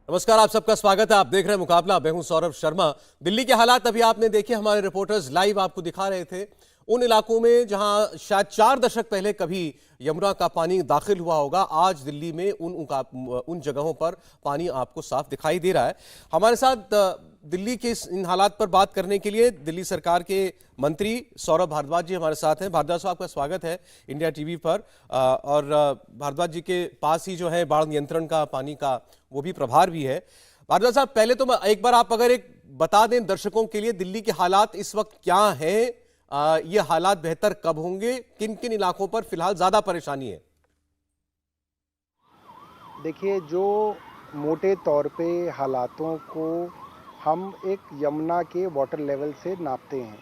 नमस्कार, आप सबका स्वागत है। आप देख रहे हैं मुकाबला। मैं हूं सौरभ शर्मा। दिल्ली के हालात अभी आपने देखे, हमारे रिपोर्टर्स लाइव आपको दिखा रहे थे। उन इलाकों में जहां शायद 4 दशक पहले कभी यमुना का पानी दाखिल हुआ होगा, आज दिल्ली में उन जगहों पर पानी आपको साफ दिखाई दे रहा है। हमारे साथ दिल्ली के इन हालात पर बात करने के लिए दिल्ली सरकार के मंत्री सौरभ भारद्वाज जी हमारे साथ हैं। भारद्वाज साहब, आपका स्वागत है इंडिया टीवी पर। और भारद्वाज जी के पास ही जो है बाढ़ नियंत्रण का, पानी का वो भी प्रभार भी है। भारद्वाज साहब, पहले तो एक बार आप अगर एक बता दें दर्शकों के लिए, दिल्ली के हालात इस वक्त क्या हैं, ये हालात बेहतर कब होंगे, किन किन इलाकों पर फिलहाल ज्यादा परेशानी है? देखिए, जो मोटे तौर पे हालातों को हम एक यमुना के वाटर लेवल से नापते हैं,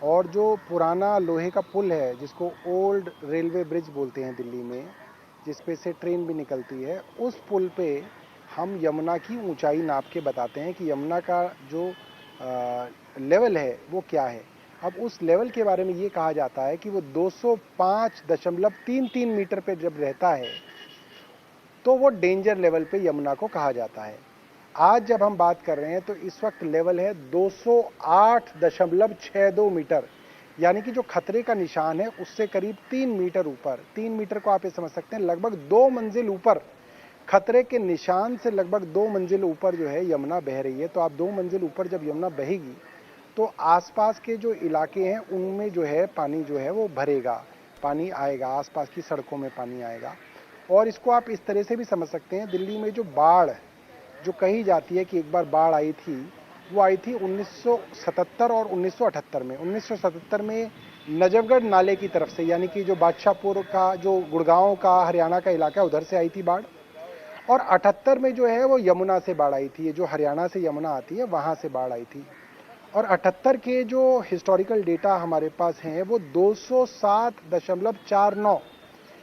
और जो पुराना लोहे का पुल है जिसको ओल्ड रेलवे ब्रिज बोलते हैं दिल्ली में, जिस पे से ट्रेन भी निकलती है, उस पुल पे हम यमुना की ऊंचाई नाप के बताते हैं कि यमुना का जो लेवल है वो क्या है। अब उस लेवल के बारे में ये कहा जाता है कि वो 205.33 मीटर पे जब रहता है तो वो डेंजर लेवल पे यमुना को कहा जाता है। आज जब हम बात कर रहे हैं तो इस वक्त लेवल है 208.62 मीटर, यानी कि जो खतरे का निशान है उससे करीब 3 मीटर ऊपर। 3 मीटर को आप ये समझ सकते हैं, लगभग 2 मंजिल ऊपर, खतरे के निशान से लगभग 2 मंजिल ऊपर जो है यमुना बह रही है। तो आप 2 मंजिल ऊपर जब यमुना बहेगी तो आसपास के जो इलाके हैं उनमें जो है पानी जो है वो भरेगा, पानी आएगा, आसपास की सड़कों में पानी आएगा। और इसको आप इस तरह से भी समझ सकते हैं, दिल्ली में जो बाढ़ जो कही जाती है कि एक बार बाढ़ आई थी, वो आई थी 1977 और 1978 में। 1977 में नजफगढ़ नाले की तरफ से, यानी कि जो बादशाहपुर का, जो गुड़गांव का, हरियाणा का इलाका है, उधर से आई थी बाढ़। और 78 में जो है वो यमुना से बाढ़ आई थी, ये जो हरियाणा से यमुना आती है वहाँ से बाढ़ आई थी। और 78 के जो हिस्टोरिकल डेटा हमारे पास हैं वो 207.49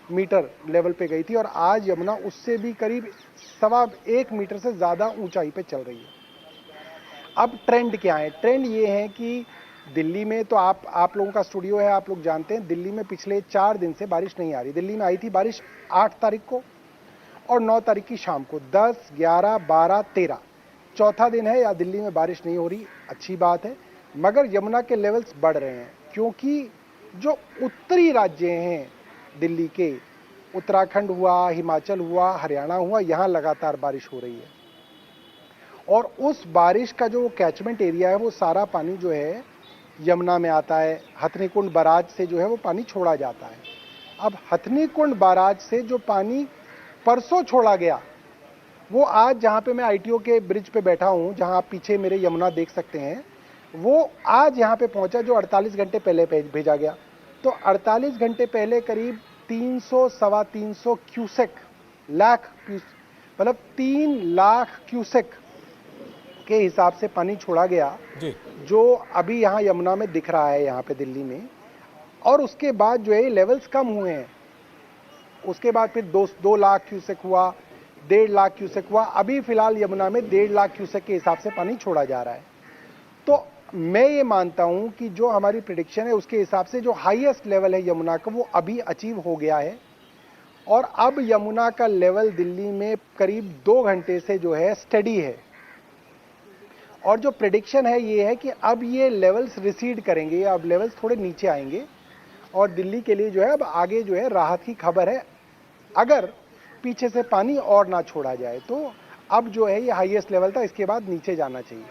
मीटर लेवल पे गई थी, और आज यमुना उससे भी करीब 1.25 मीटर से ज़्यादा ऊंचाई पे चल रही है। अब ट्रेंड क्या है? ट्रेंड ये है कि दिल्ली में तो आप लोगों का स्टूडियो है, आप लोग जानते हैं दिल्ली में पिछले 4 दिन से बारिश नहीं आ रही। दिल्ली में आई थी बारिश 8 तारीख को और 9 तारीख की शाम को, 10, 11, 12, 13, चौथा दिन है या दिल्ली में बारिश नहीं हो रही। अच्छी बात है, मगर यमुना के लेवल्स बढ़ रहे हैं, क्योंकि जो उत्तरी राज्य हैं दिल्ली के, उत्तराखंड हुआ, हिमाचल हुआ, हरियाणा हुआ, यहाँ लगातार बारिश हो रही है। और उस बारिश का जो कैचमेंट एरिया है वो सारा पानी जो है यमुना में आता है। हथनीकुंड बैराज से जो है वो पानी छोड़ा जाता है। अब हथनीकुंड बैराज से जो पानी परसों छोड़ा गया, वो आज, जहाँ पे मैं आईटीओ के ब्रिज पे बैठा हूँ, जहाँ आप पीछे मेरे यमुना देख सकते हैं, वो आज यहाँ पे पहुँचा जो 48 घंटे पहले भेजा गया। तो 48 घंटे पहले करीब 300 सवा 300 क्यूसेक, मतलब 3 लाख क्यूसेक के हिसाब से पानी छोड़ा गया जी। जो अभी यहाँ यमुना में दिख रहा है, यहाँ पे दिल्ली में। और उसके बाद जो है लेवल्स कम हुए हैं। उसके बाद फिर 2 लाख क्यूसेक हुआ, 1.5 लाख क्यूसेक हुआ। अभी फिलहाल यमुना में 1.5 लाख क्यूसेक के हिसाब से पानी छोड़ा जा रहा है। तो मैं ये मानता हूं कि जो हमारी प्रिडिक्शन है उसके हिसाब से जो हाईएस्ट लेवल है यमुना का वो अभी अचीव हो गया है। और अब यमुना का लेवल दिल्ली में करीब 2 घंटे से जो है स्टडी है। और जो प्रिडिक्शन है ये है कि अब ये लेवल्स रिसीड करेंगे, अब लेवल्स थोड़े नीचे आएंगे, और दिल्ली के लिए जो है अब आगे जो है राहत की खबर है, अगर पीछे से पानी और ना छोड़ा जाए। तो अब जो है ये हाईएस्ट लेवल था, इसके बाद नीचे जाना चाहिए।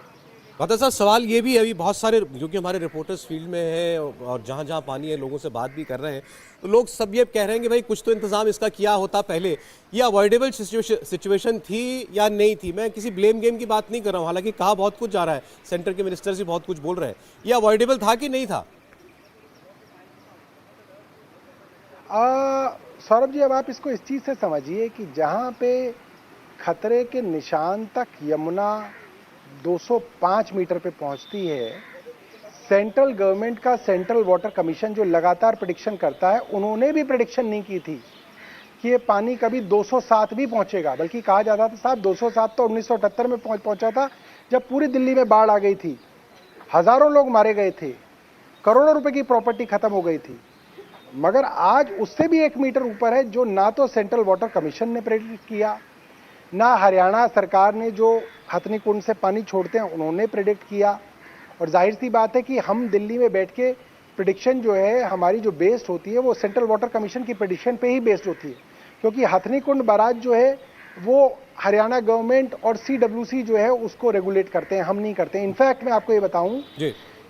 भारद्वाज साहब, सवाल ये भी है, अभी बहुत सारे क्योंकि हमारे रिपोर्टर्स फील्ड में हैं और जहां जहां पानी है लोगों से बात भी कर रहे हैं, तो लोग सब ये कह रहे हैं कि भाई कुछ तो इंतजाम इसका किया होता पहले। ये अवॉइडेबल सिचुएशन थी या नहीं थी? मैं किसी ब्लेम गेम की बात नहीं कर रहा हूं, हालांकि कहा बहुत कुछ जा रहा है, सेंटर के मिनिस्टर्स भी बहुत कुछ बोल रहे हैं। ये अवॉइडेबल था कि नहीं था? सौरभ जी, अब आप इसको इस चीज से समझिए कि जहां पे खतरे के निशान तक यमुना 205 मीटर पे पहुंचती है, सेंट्रल गवर्नमेंट का सेंट्रल वाटर कमीशन जो लगातार प्रेडिक्शन करता है, उन्होंने भी प्रेडिक्शन नहीं की थी कि ये पानी कभी 207 भी पहुंचेगा। बल्कि कहा जाता था साहब 207 तो 1978 में पहुंचा था, जब पूरी दिल्ली में बाढ़ आ गई थी, हजारों लोग मारे गए थे, करोड़ों रुपए की प्रॉपर्टी खत्म हो गई थी। मगर आज उससे भी 1 मीटर ऊपर है, जो ना तो सेंट्रल वाटर कमीशन ने प्रेडिक्ट किया, ना हरियाणा सरकार ने जो हथनी कुंड से पानी छोड़ते हैं उन्होंने प्रेडिक्ट किया। और जाहिर सी बात है कि हम दिल्ली में बैठ के प्रिडिक्शन जो है हमारी जो बेस्ड होती है वो सेंट्रल वाटर कमीशन की प्रिडिक्शन पे ही बेस्ड होती है, क्योंकि हथनी कुंड बैराज जो है वो हरियाणा गवर्नमेंट और CWC जो है उसको रेगुलेट करते हैं, हम नहीं करते हैं। इनफैक्ट मैं आपको ये बताऊं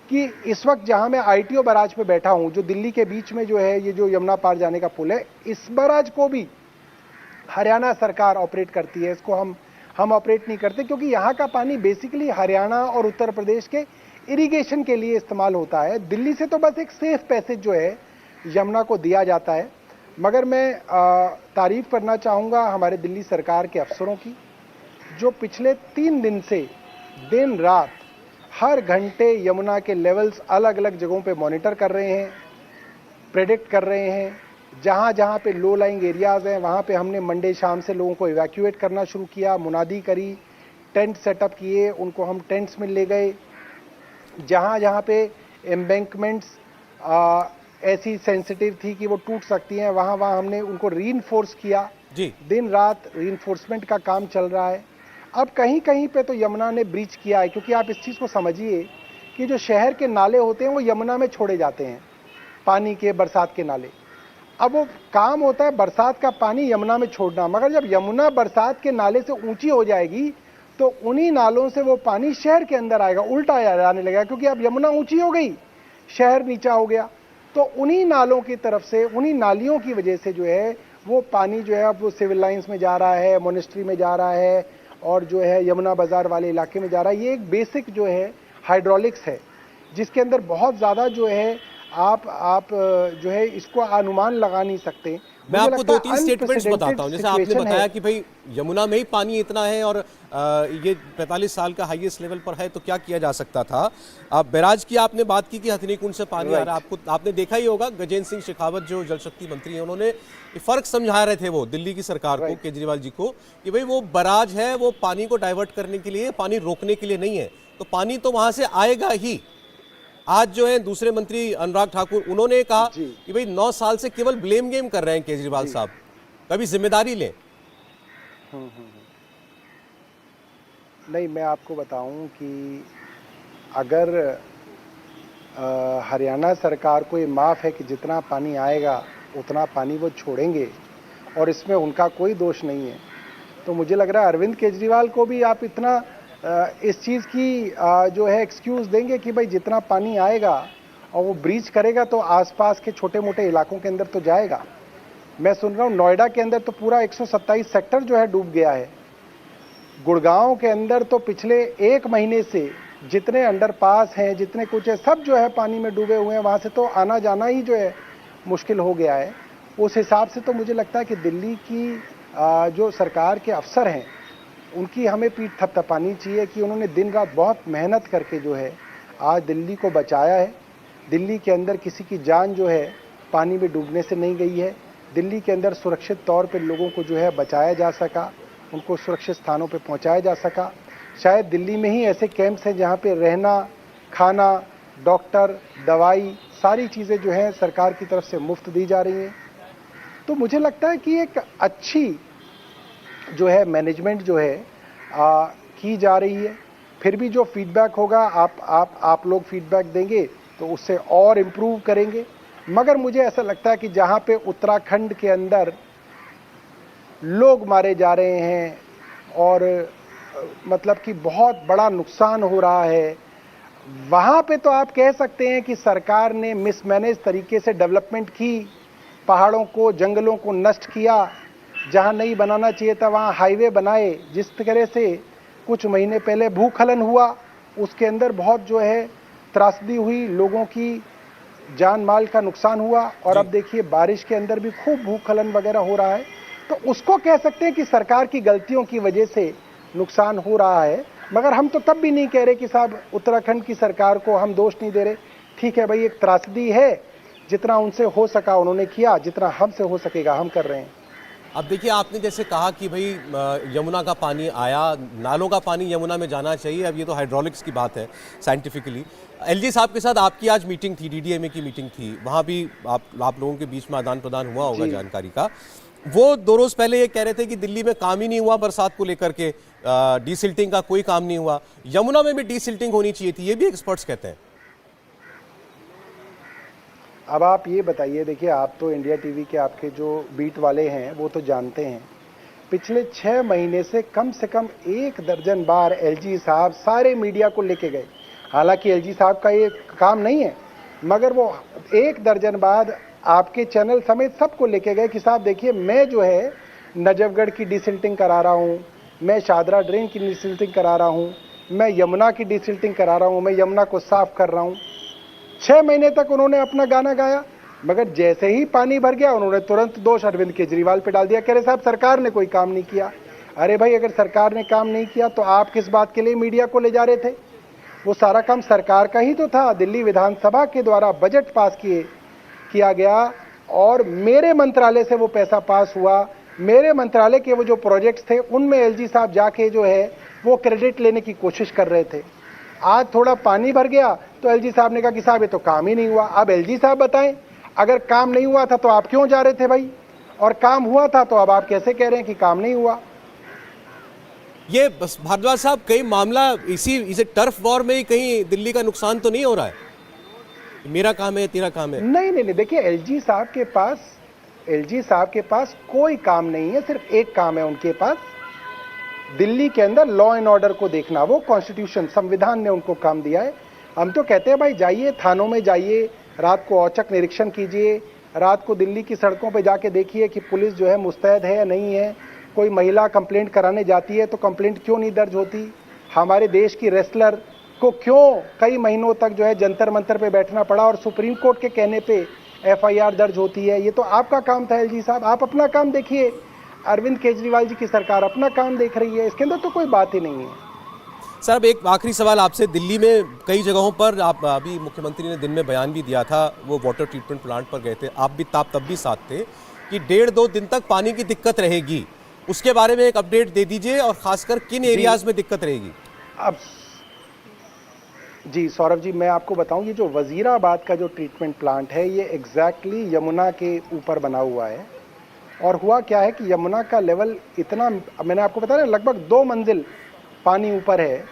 कि इस वक्त जहां मैं ITO बैराज पे बैठा हूं, जो दिल्ली के बीच में जो है ये जो यमुना पार जाने का पुल है, इस बैराज को भी हरियाणा सरकार ऑपरेट करती है। इसको हम ऑपरेट नहीं करते, क्योंकि यहाँ का पानी बेसिकली हरियाणा और उत्तर प्रदेश के इरिगेशन के लिए इस्तेमाल होता है। दिल्ली से तो बस एक सेफ पैसेज जो है यमुना को दिया जाता है। मगर मैं तारीफ करना चाहूँगा हमारे दिल्ली सरकार के अफसरों की, जो पिछले 3 दिन से दिन रात हर घंटे यमुना के लेवल्स अलग अलग जगहों पे मॉनिटर कर रहे हैं, प्रेडिक्ट कर रहे हैं। जहाँ जहाँ पे लो लाइंग एरियाज़ हैं वहाँ पे हमने मंडे शाम से लोगों को इवैक्यूएट करना शुरू किया, मुनादी करी, टेंट सेटअप किए, उनको हम टेंट्स में ले गए। जहाँ जहाँ पे एम्बैंकमेंट्स ऐसी सेंसिटिव थी कि वो टूट सकती हैं, वहाँ वहाँ हमने उनको रीइंफोर्स किया जी। दिन रात रीइंफोर्समेंट का काम चल रहा है। अब कहीं कहीं पे तो यमुना ने ब्रीच किया है, क्योंकि आप इस चीज़ को समझिए कि जो शहर के नाले होते हैं वो यमुना में छोड़े जाते हैं, पानी के बरसात के नाले। अब वो काम होता है बरसात का पानी यमुना में छोड़ना, मगर जब यमुना बरसात के नाले से ऊंची हो जाएगी तो उन्हीं नालों से वो पानी शहर के अंदर आएगा, उल्टा आने लगेगा, क्योंकि अब यमुना ऊंची हो गई, शहर नीचा हो गया। तो उन्हीं नालों की तरफ से, उन्हीं नालियों की वजह से जो है वो पानी जो है अब वो सिविल लाइंस में जा रहा है, मोनेस्ट्री में जा रहा है, और जो है यमुना बाजार वाले इलाके में जा रहा है। ये एक बेसिक जो है हाइड्रोलिक्स है, जिसके अंदर बहुत ज़्यादा जो है आप जो है इसको अनुमान लगा नहीं सकते। मैं आपको 2-3 स्टेटमेंट्स बताता हूं। जैसे आपने बताया कि भाई यमुना में ही पानी इतना है और ये 45 साल का हाईएस्ट लेवल पर है, तो क्या किया जा सकता था। बैराज की आपने बात की कि हथनी कुंड से पानी आ रहा है, आपने देखा ही होगा गजेंद्र सिंह शेखावत जो जल शक्ति मंत्री हैं, उन्होंने फर्क समझा रहे थे वो दिल्ली की सरकार को, केजरीवाल जी को, कि भाई वो बैराज है वो पानी को डाइवर्ट करने के लिए, पानी रोकने के लिए नहीं है, तो पानी तो वहां से आएगा ही। आज जो है दूसरे मंत्री अनुराग ठाकुर, उन्होंने कहा कि भाई 9 साल से केवल ब्लेम गेम कर रहे हैं केजरीवाल साहब, कभी जिम्मेदारी लें। नहीं, मैं आपको बताऊं कि अगर हरियाणा सरकार को ये माफ़ है कि जितना पानी आएगा उतना पानी वो छोड़ेंगे और इसमें उनका कोई दोष नहीं है, तो मुझे लग रहा है अरविंद केजरीवाल को भी आप इतना इस चीज़ की जो है एक्सक्यूज़ देंगे कि भाई जितना पानी आएगा और वो ब्रीच करेगा तो आसपास के छोटे मोटे इलाकों के अंदर तो जाएगा। मैं सुन रहा हूँ नोएडा के अंदर तो पूरा 127 सेक्टर जो है डूब गया है। गुड़गांव के अंदर तो पिछले 1 महीने से जितने अंडरपास हैं, जितने कुछ है, सब जो है पानी में डूबे हुए हैं। वहाँ से तो आना जाना ही जो है मुश्किल हो गया है। उस हिसाब से तो मुझे लगता है कि दिल्ली की जो सरकार के अफसर हैं उनकी हमें पीठ थपथपानी चाहिए कि उन्होंने दिन रात बहुत मेहनत करके जो है आज दिल्ली को बचाया है। दिल्ली के अंदर किसी की जान जो है पानी में डूबने से नहीं गई है। दिल्ली के अंदर सुरक्षित तौर पे लोगों को जो है बचाया जा सका, उनको सुरक्षित स्थानों पे पहुंचाया जा सका। शायद दिल्ली में ही ऐसे कैंप्स हैं जहां पे रहना, खाना, डॉक्टर, दवाई, सारी चीज़ें जो हैं सरकार की तरफ से मुफ्त दी जा रही हैं। तो मुझे लगता है कि एक अच्छी जो है मैनेजमेंट जो है की जा रही है। फिर भी जो फीडबैक होगा आप लोग फीडबैक देंगे तो उससे और इम्प्रूव करेंगे। मगर मुझे ऐसा लगता है कि जहाँ पे उत्तराखंड के अंदर लोग मारे जा रहे हैं और मतलब कि बहुत बड़ा नुकसान हो रहा है, वहाँ पे तो आप कह सकते हैं कि सरकार ने मिसमैनेज तरीके से डेवलपमेंट की, पहाड़ों को, जंगलों को नष्ट किया, जहाँ नहीं बनाना चाहिए था वहाँ हाईवे बनाए। जिस तरह से कुछ महीने पहले भूस्खलन हुआ उसके अंदर बहुत जो है त्रासदी हुई, लोगों की जान माल का नुकसान हुआ, और अब देखिए बारिश के अंदर भी खूब भूस्खलन वगैरह हो रहा है। तो उसको कह सकते हैं कि सरकार की गलतियों की वजह से नुकसान हो रहा है। मगर हम तो तब भी नहीं कह रहे कि साहब उत्तराखंड की सरकार को हम दोष नहीं दे रहे। ठीक है भाई, एक त्रासदी है, जितना उनसे हो सका उन्होंने किया, जितना हमसे हो सकेगा हम कर रहे हैं। अब देखिए, आपने जैसे कहा कि भाई यमुना का पानी आया, नालों का पानी यमुना में जाना चाहिए, अब ये तो हाइड्रोलिक्स की बात है साइंटिफिकली। एलजी साहब के साथ आपकी आज मीटिंग थी, डीडीएमए की मीटिंग थी, वहाँ भी आप लोगों के बीच में आदान प्रदान हुआ होगा जानकारी का। वो 2 रोज पहले ये कह रहे थे कि दिल्ली में काम ही नहीं हुआ बरसात को लेकर के, डीसिल्टिंग का कोई काम नहीं हुआ। यमुना में भी डीसिल्टिंग होनी चाहिए थी, ये भी एक्सपर्ट्स कहते हैं। अब आप ये बताइए, देखिए आप तो इंडिया टीवी के आपके जो बीट वाले हैं वो तो जानते हैं, पिछले 6 महीने से कम 1 दर्जन बार एलजी साहब सारे मीडिया को लेके गए। हालांकि एलजी साहब का ये काम नहीं है, मगर वो 1 दर्जन बाद आपके चैनल समेत सबको लेके गए कि साहब देखिए मैं जो है नजफगढ़ की डिसिल्टिंग करा रहा हूँ, मैं शादरा ड्रेन की डिसिल्टिंग करा रहा हूँ, मैं यमुना की डिसिल्टिंग करा रहा हूँ, मैं यमुना को साफ कर रहा हूँ। 6 महीने तक उन्होंने अपना गाना गाया, मगर जैसे ही पानी भर गया उन्होंने तुरंत दोष अरविंद केजरीवाल पे डाल दिया। कह रहे साहब सरकार ने कोई काम नहीं किया। अरे भाई, अगर सरकार ने काम नहीं किया तो आप किस बात के लिए मीडिया को ले जा रहे थे? वो सारा काम सरकार का ही तो था। दिल्ली विधानसभा के द्वारा बजट पास किया गया और मेरे मंत्रालय से वो पैसा पास हुआ। मेरे मंत्रालय के वो जो प्रोजेक्ट्स थे उनमें एलजी साहब जाके जो है वो क्रेडिट लेने की कोशिश कर रहे थे। आज थोड़ा पानी भर गया तो एलजी साहब ने कहा कि साहब ये तो काम ही नहीं हुआ। अब एलजी साहब बताएं, अगर काम नहीं हुआ था तो आप क्यों जा रहे थे भाई, और काम हुआ था तो अब आप कैसे कह रहे हैं कि काम नहीं हुआ? ये बस भारद्वाज साहब, कई मामला इसे टर्फ वॉर में ही कहीं दिल्ली का नुकसान तो नहीं हो रहा है? मेरा काम है तेरा काम है? नहीं, देखिए एलजी साहब के पास कोई काम नहीं है, सिर्फ एक काम है उनके पास, दिल्ली के अंदर लॉ एंड ऑर्डर को देखना। वो कॉन्स्टिट्यूशन, संविधान ने उनको काम दिया है। हम तो कहते हैं भाई जाइए थानों में, जाइए रात को औचक निरीक्षण कीजिए, रात को दिल्ली की सड़कों पे जाके देखिए कि पुलिस जो है मुस्तैद है या नहीं है। कोई महिला कंप्लेंट कराने जाती है तो कंप्लेंट क्यों नहीं दर्ज होती? हमारे देश की रेसलर को क्यों कई महीनों तक जो है जंतर मंतर पे बैठना पड़ा और सुप्रीम कोर्ट के कहने पे एफआईआर दर्ज होती है? ये तो आपका काम था एलजी साहब, आप अपना काम देखिए। अरविंद केजरीवाल जी की सरकार अपना काम देख रही है, इसके अंदर तो कोई बात ही नहीं है। सर, अब एक आखिरी सवाल आपसे। दिल्ली में कई जगहों पर आप, अभी मुख्यमंत्री ने दिन में बयान भी दिया था, वो वाटर ट्रीटमेंट प्लांट पर गए थे, आप तब भी साथ थे, कि 1.5-2 दिन तक पानी की दिक्कत रहेगी। उसके बारे में एक अपडेट दे दीजिए, और खासकर किन एरियाज में दिक्कत रहेगी? अब जी सौरभ जी, मैं आपको बताऊं, ये जो वजीराबाद का जो ट्रीटमेंट प्लांट है ये एग्जैक्टली यमुना के ऊपर बना हुआ है। और हुआ क्या है कि यमुना का लेवल इतना, मैंने आपको बताया ना, लगभग 2 मंजिल पानी ऊपर है।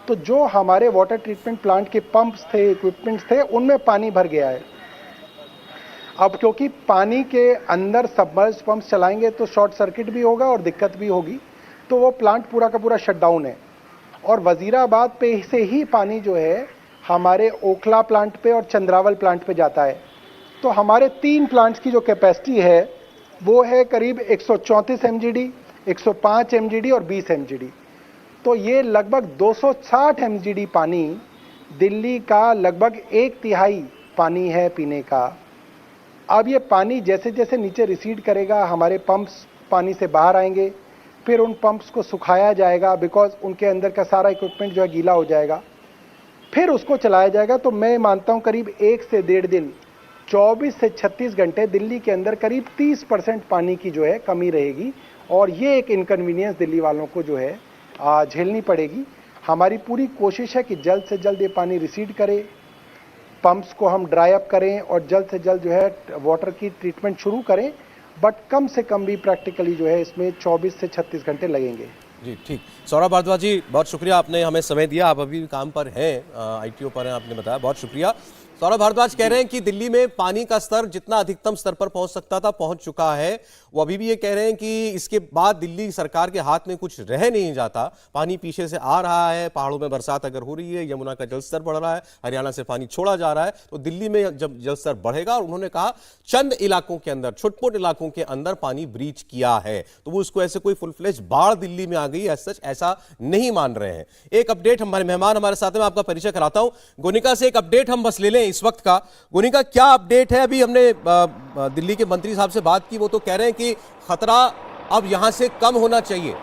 तो जो हमारे वाटर ट्रीटमेंट प्लांट के पंप्स थे, इक्विपमेंट्स थे, उनमें पानी भर गया है। अब क्योंकि पानी के अंदर सबमर्ज पंप्स चलाएंगे तो शॉर्ट सर्किट भी होगा और दिक्कत भी होगी, तो वो प्लांट पूरा का पूरा शटडाउन है। और वजीराबाद पे से ही पानी जो है हमारे ओखला प्लांट पे और चंद्रावल प्लांट पे जाता है। तो हमारे 3 प्लांट्स की जो कैपेसिटी है वो है करीब 134 MGD, 105 MGD और 20 MGD। तो ये लगभग 260 MGD पानी दिल्ली का लगभग 1/3 पानी है पीने का। अब ये पानी जैसे जैसे नीचे रिसीड करेगा, हमारे पंप्स पानी से बाहर आएंगे, फिर उन पंप्स को सुखाया जाएगा, बिकॉज उनके अंदर का सारा इक्विपमेंट जो है गीला हो जाएगा, फिर उसको चलाया जाएगा। तो मैं मानता हूं करीब 1 से 1.5 दिन, 24 से 36 घंटे दिल्ली के अंदर करीब 30% पानी की जो है कमी रहेगी। और ये एक इनकन्वीनियंस दिल्ली वालों को जो है झेलनी पड़ेगी। हमारी पूरी कोशिश है कि जल्द से जल्द ये पानी रिसीड करे, पंप्स को हम ड्राई अप करें और जल्द से जल्द जो है वाटर की ट्रीटमेंट शुरू करें। बट कम से कम भी प्रैक्टिकली जो है इसमें 24 से 36 घंटे लगेंगे। जी ठीक। सौरभ भारद्वाज जी, बहुत शुक्रिया, आपने हमें समय दिया। आप अभी भी काम पर हैं, ITO पर हैं, आपने बताया, बहुत शुक्रिया। सौरभ भारद्वाज कह रहे हैं कि दिल्ली में पानी का स्तर जितना अधिकतम स्तर पर पहुंच सकता था पहुंच चुका है। वो अभी भी ये कह रहे हैं कि इसके बाद दिल्ली सरकार के हाथ में कुछ रह नहीं जाता। पानी पीछे से आ रहा है, पहाड़ों में बरसात अगर हो रही है, यमुना का जलस्तर बढ़ रहा है, हरियाणा से पानी छोड़ा जा रहा है, तो दिल्ली में जब जलस्तर बढ़ेगा, और उन्होंने कहा चंद इलाकों के अंदर, छुटपुट इलाकों के अंदर पानी ब्रीच किया है, तो वो उसको ऐसे कोई फुल फ्लेज बाढ़ दिल्ली में आ गई है सच ऐसा नहीं मान रहे हैं। एक अपडेट, हमारे मेहमान हमारे साथ में, आपका परिचय कराता हूं। गोनिका से एक अपडेट हम बस ले लें इस वक्त का। गोनिका, क्या अपडेट है? अभी हमने दिल्ली के मंत्री साहब से बात की, वो तो कह रहे हैं कि खतरा अब यहां से कम होना चाहिए।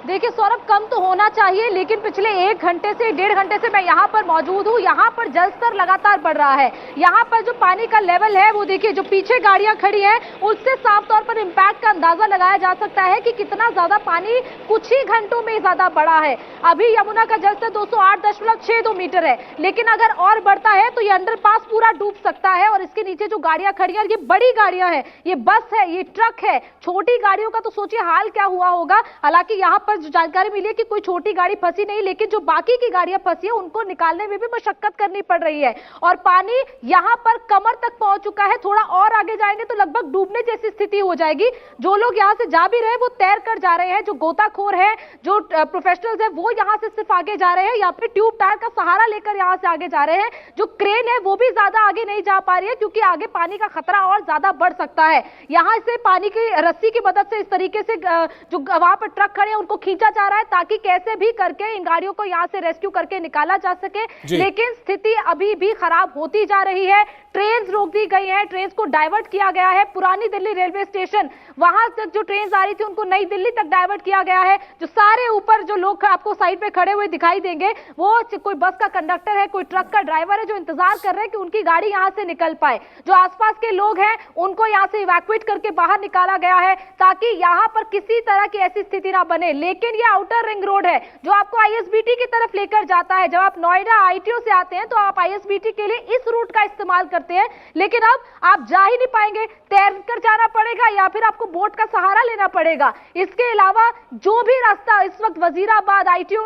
देखिए सौरभ, कम तो होना चाहिए, लेकिन पिछले 1 घंटे से 1.5 घंटे से मैं यहाँ पर मौजूद हूँ। यहाँ पर जल स्तर लगातार बढ़ रहा है। यहाँ पर जो पानी का लेवल है वो देखिए, जो पीछे गाड़ियां खड़ी हैं उससे साफ तौर पर इम्पैक्ट का अंदाजा लगाया जा सकता है कि कितना ज्यादा पानी कुछ ही घंटों में ज्यादा बढ़ा है। अभी यमुना का जलस्तर 208.62 मीटर है, लेकिन अगर और बढ़ता है तो ये अंडरपास पूरा डूब सकता है। और इसके नीचे जो गाड़ियां खड़ी हैं, ये बड़ी गाड़ियां हैं, ये बस है, ये ट्रक है। छोटी गाड़ियों का तो सोचिए हाल क्या हुआ होगा। हालांकि यहाँ पर जो जानकारी मिली है कि कोई छोटी गाड़ी फंसी नहीं, लेकिन जो बाकी की गाड़ियां फंसी है उनको निकालने में भी मशक्कत करनी पड़ रही है। और पानी यहाँ पर कमर तक पहुंच चुका है। थोड़ा और आगे जाएंगे तो लगभग डूबने जैसी स्थिति हो जाएगी। जो लोग यहाँ से जा भी रहे हैं वो तैर कर जा रहे हैं। जो गोताखोर है, जो प्रोफेशनल्स है, वो यहाँ से सिर्फ आगे जा रहे हैं, यहाँ पे ट्यूब टायर का सहारा लेकर यहाँ से आगे जा रहे हैं। जो क्रेन है वो भी ज्यादा आगे नहीं जा पा रही है, क्योंकि आगे पानी का खतरा और ज्यादा बढ़ सकता है। यहाँ से पानी की रस्सी की मदद से इस तरीके से जो वहां पर ट्रक खड़े हैं उनको खींचा जा रहा है, ताकि कैसे भी करके इन गाड़ियों को यहाँ से रेस्क्यू करके निकाला जा सके। लेकिन स्थिति अभी भी खराब होती जा रही है। ट्रेन रोक दी गई है, ट्रेन को डाइवर्ट किया गया है। पुरानी दिल्ली रेलवे स्टेशन, वहां तक जो ट्रेन आ रही थी उनको नई दिल्ली तक डाइवर्ट किया गया है। जो सारे ऊपर जो लोग आपको साइड पे खड़े हुए दिखाई देंगे, वो कोई बस का कंडक्टर है, कोई ट्रक का ड्राइवर है, जो इंतजार कर रहे हैं कि उनकी गाड़ी यहां से निकल पाए। जो आसपास के लोग हैं उनको यहां से इवैक्यूएट करके बाहर निकाला गया है, ताकि यहां पर किसी तरह की ऐसी स्थिति ना बने। लेकिन ये आउटर रिंग रोड है जो आपको आईएसबीटी की तरफ लेकर जाता है। जब आप नोएडा आईटीओ से आते हैं तो आप आईएसबीटी के लिए इस रूट का इस्तेमाल करते हैं, लेकिन अब आप जा ही नहीं पाएंगे, तैर कर जाना पड़ेगा या फिर आपको बोट का सहारा लेना पड़ेगा। इसके अलावा जो भी रास्ता इस वक्त वजीराबाद आईटीओ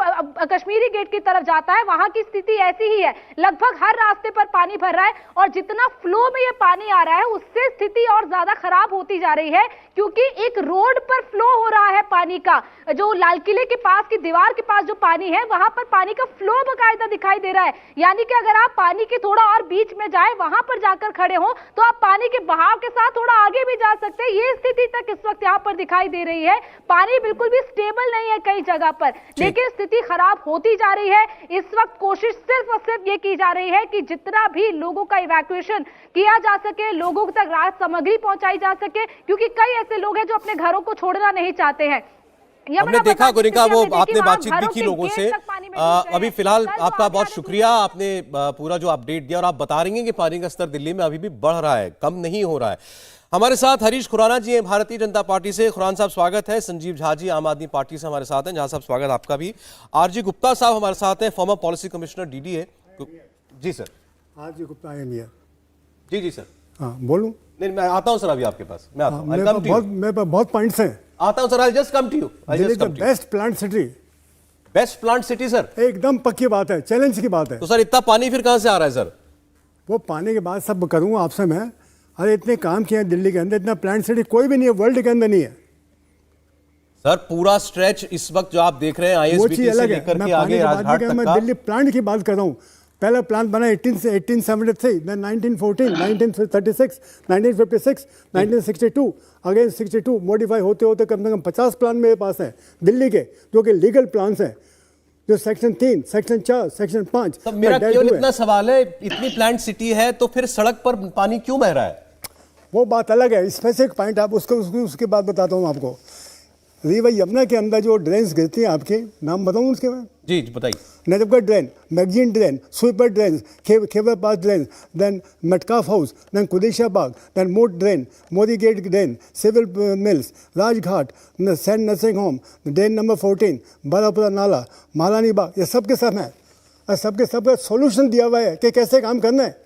कश्मीरी गेट की तरफ जाता है, वहां की स्थिति ऐसी ही है। लगभग हर रास्ते पर पानी भर रहा है, और जितना फ्लो में ये पानी आ रहा है उससे स्थिति और ज्यादा खराब होती जा रही है, क्योंकि एक रोड पर फ्लो हो रहा है पानी का। जो लाल किले के पास की दीवार के पास जो पानी है, वहां पर पानी का फ्लो बकायदा दिखाई दे रहा है। यानी कि अगर आप पानी के थोड़ा और बीच में जाए, वहां पर जाकर खड़े हो, तो आप पानी के बहाव के साथ थोड़ा आगे भी जा सकते हैं। ये स्थिति तक इस वक्त यहाँ पर दिखाई दे रही है। पानी बिल्कुल भी स्टेबल नहीं है कई जगह पर, लेकिन स्थिति खराब होती जा रही है। इस वक्त कोशिश सिर्फ और सिर्फ ये की जा रही है कि जितना भी लोगों का इवैक्यूएशन किया जा सके, लोगों तक राहत सामग्री पहुंचाई जा सके, क्योंकि कई ऐसे लोग हैं जो अपने घरों को छोड़ना नहीं चाहते हैं। हमने देखा गोरिका, वो आपने बातचीत भी की लोगों से। अभी फिलहाल आपका बहुत शुक्रिया, आपने पूरा जो अपडेट दिया, और आप बता रही हैं कि पानी का स्तर दिल्ली में अभी भी बढ़ रहा है, कम नहीं हो रहा है। हमारे साथ हरीश खुराना जी हैं भारतीय जनता पार्टी से। खुराना साहब स्वागत है। संजीव झा जी आम आदमी पार्टी से हमारे साथ हैं। झा साहब स्वागत आपका भी। आरजी गुप्ता साहब हमारे साथ हैं, फॉर्मर पॉलिसी कमिश्नर डीडीए। जी sir. RG Gupta I am here. जी सर। हाँ बोलूं? नहीं, मैं आता हूं सर अभी आपके पास। मैं आता हूं। मेरे पास बहुत पॉइंट्स हैं। आता हूं sir, I just come to you. Delhi का best plant city. Best plant city sir? एकदम पक्की बात है, चैलेंज की बात है। तो सर इतना पानी फिर कहां से आ रहा है सर? वो पानी के बाद सब करूंगा आपसे मैं। अरे इतने काम किए हैं दिल्ली के अंदर, इतना प्लांट सिटी कोई भी नहीं है, वर्ल्ड के अंदर नहीं है सर। पूरा स्ट्रेच इस वक्त जो आप देख रहे हैं आईएसबीटी से लेकर के आगे राजघाट तक मैं का। दिल्ली प्लांट की बात कर रहा हूँ। पहला प्लांट बना 1873, then 1914, 1936, 1956, 1962, अगेन 62, मॉडिफाई होते होते कम से कम 50 प्लान मेरे पास हैं दिल्ली के, जो कि लीगल प्लान्स हैं, जो सेक्शन 3, सेक्शन 4, सेक्शन 5। तो मेरा केवल इतना सवाल है, इतनी प्लांट सिटी है तो फिर सड़क पर पानी क्यों बह रहा है? वो बात अलग है, स्पेसिफिक पॉइंट आप उसके बाद बताता हूँ आपको। रिवर यमुना के अंदर जो ड्रेन्स गिरती हैं, आपके नाम बताऊँ उसके बाद? जी बताइए। Najafgarh drain, magazine drain, sweeper drain, Khyber pass drain, then Metcalfe house, then Qudsia Bagh, then moat drain, Modi gate drain, civil mills, Rajghat, saint nursing home, drain number 14, Barapula नाला, महारानी बाग, ये सब के सब हैं। और सबके सब का सोल्यूशन दिया हुआ है कि कैसे काम करना है।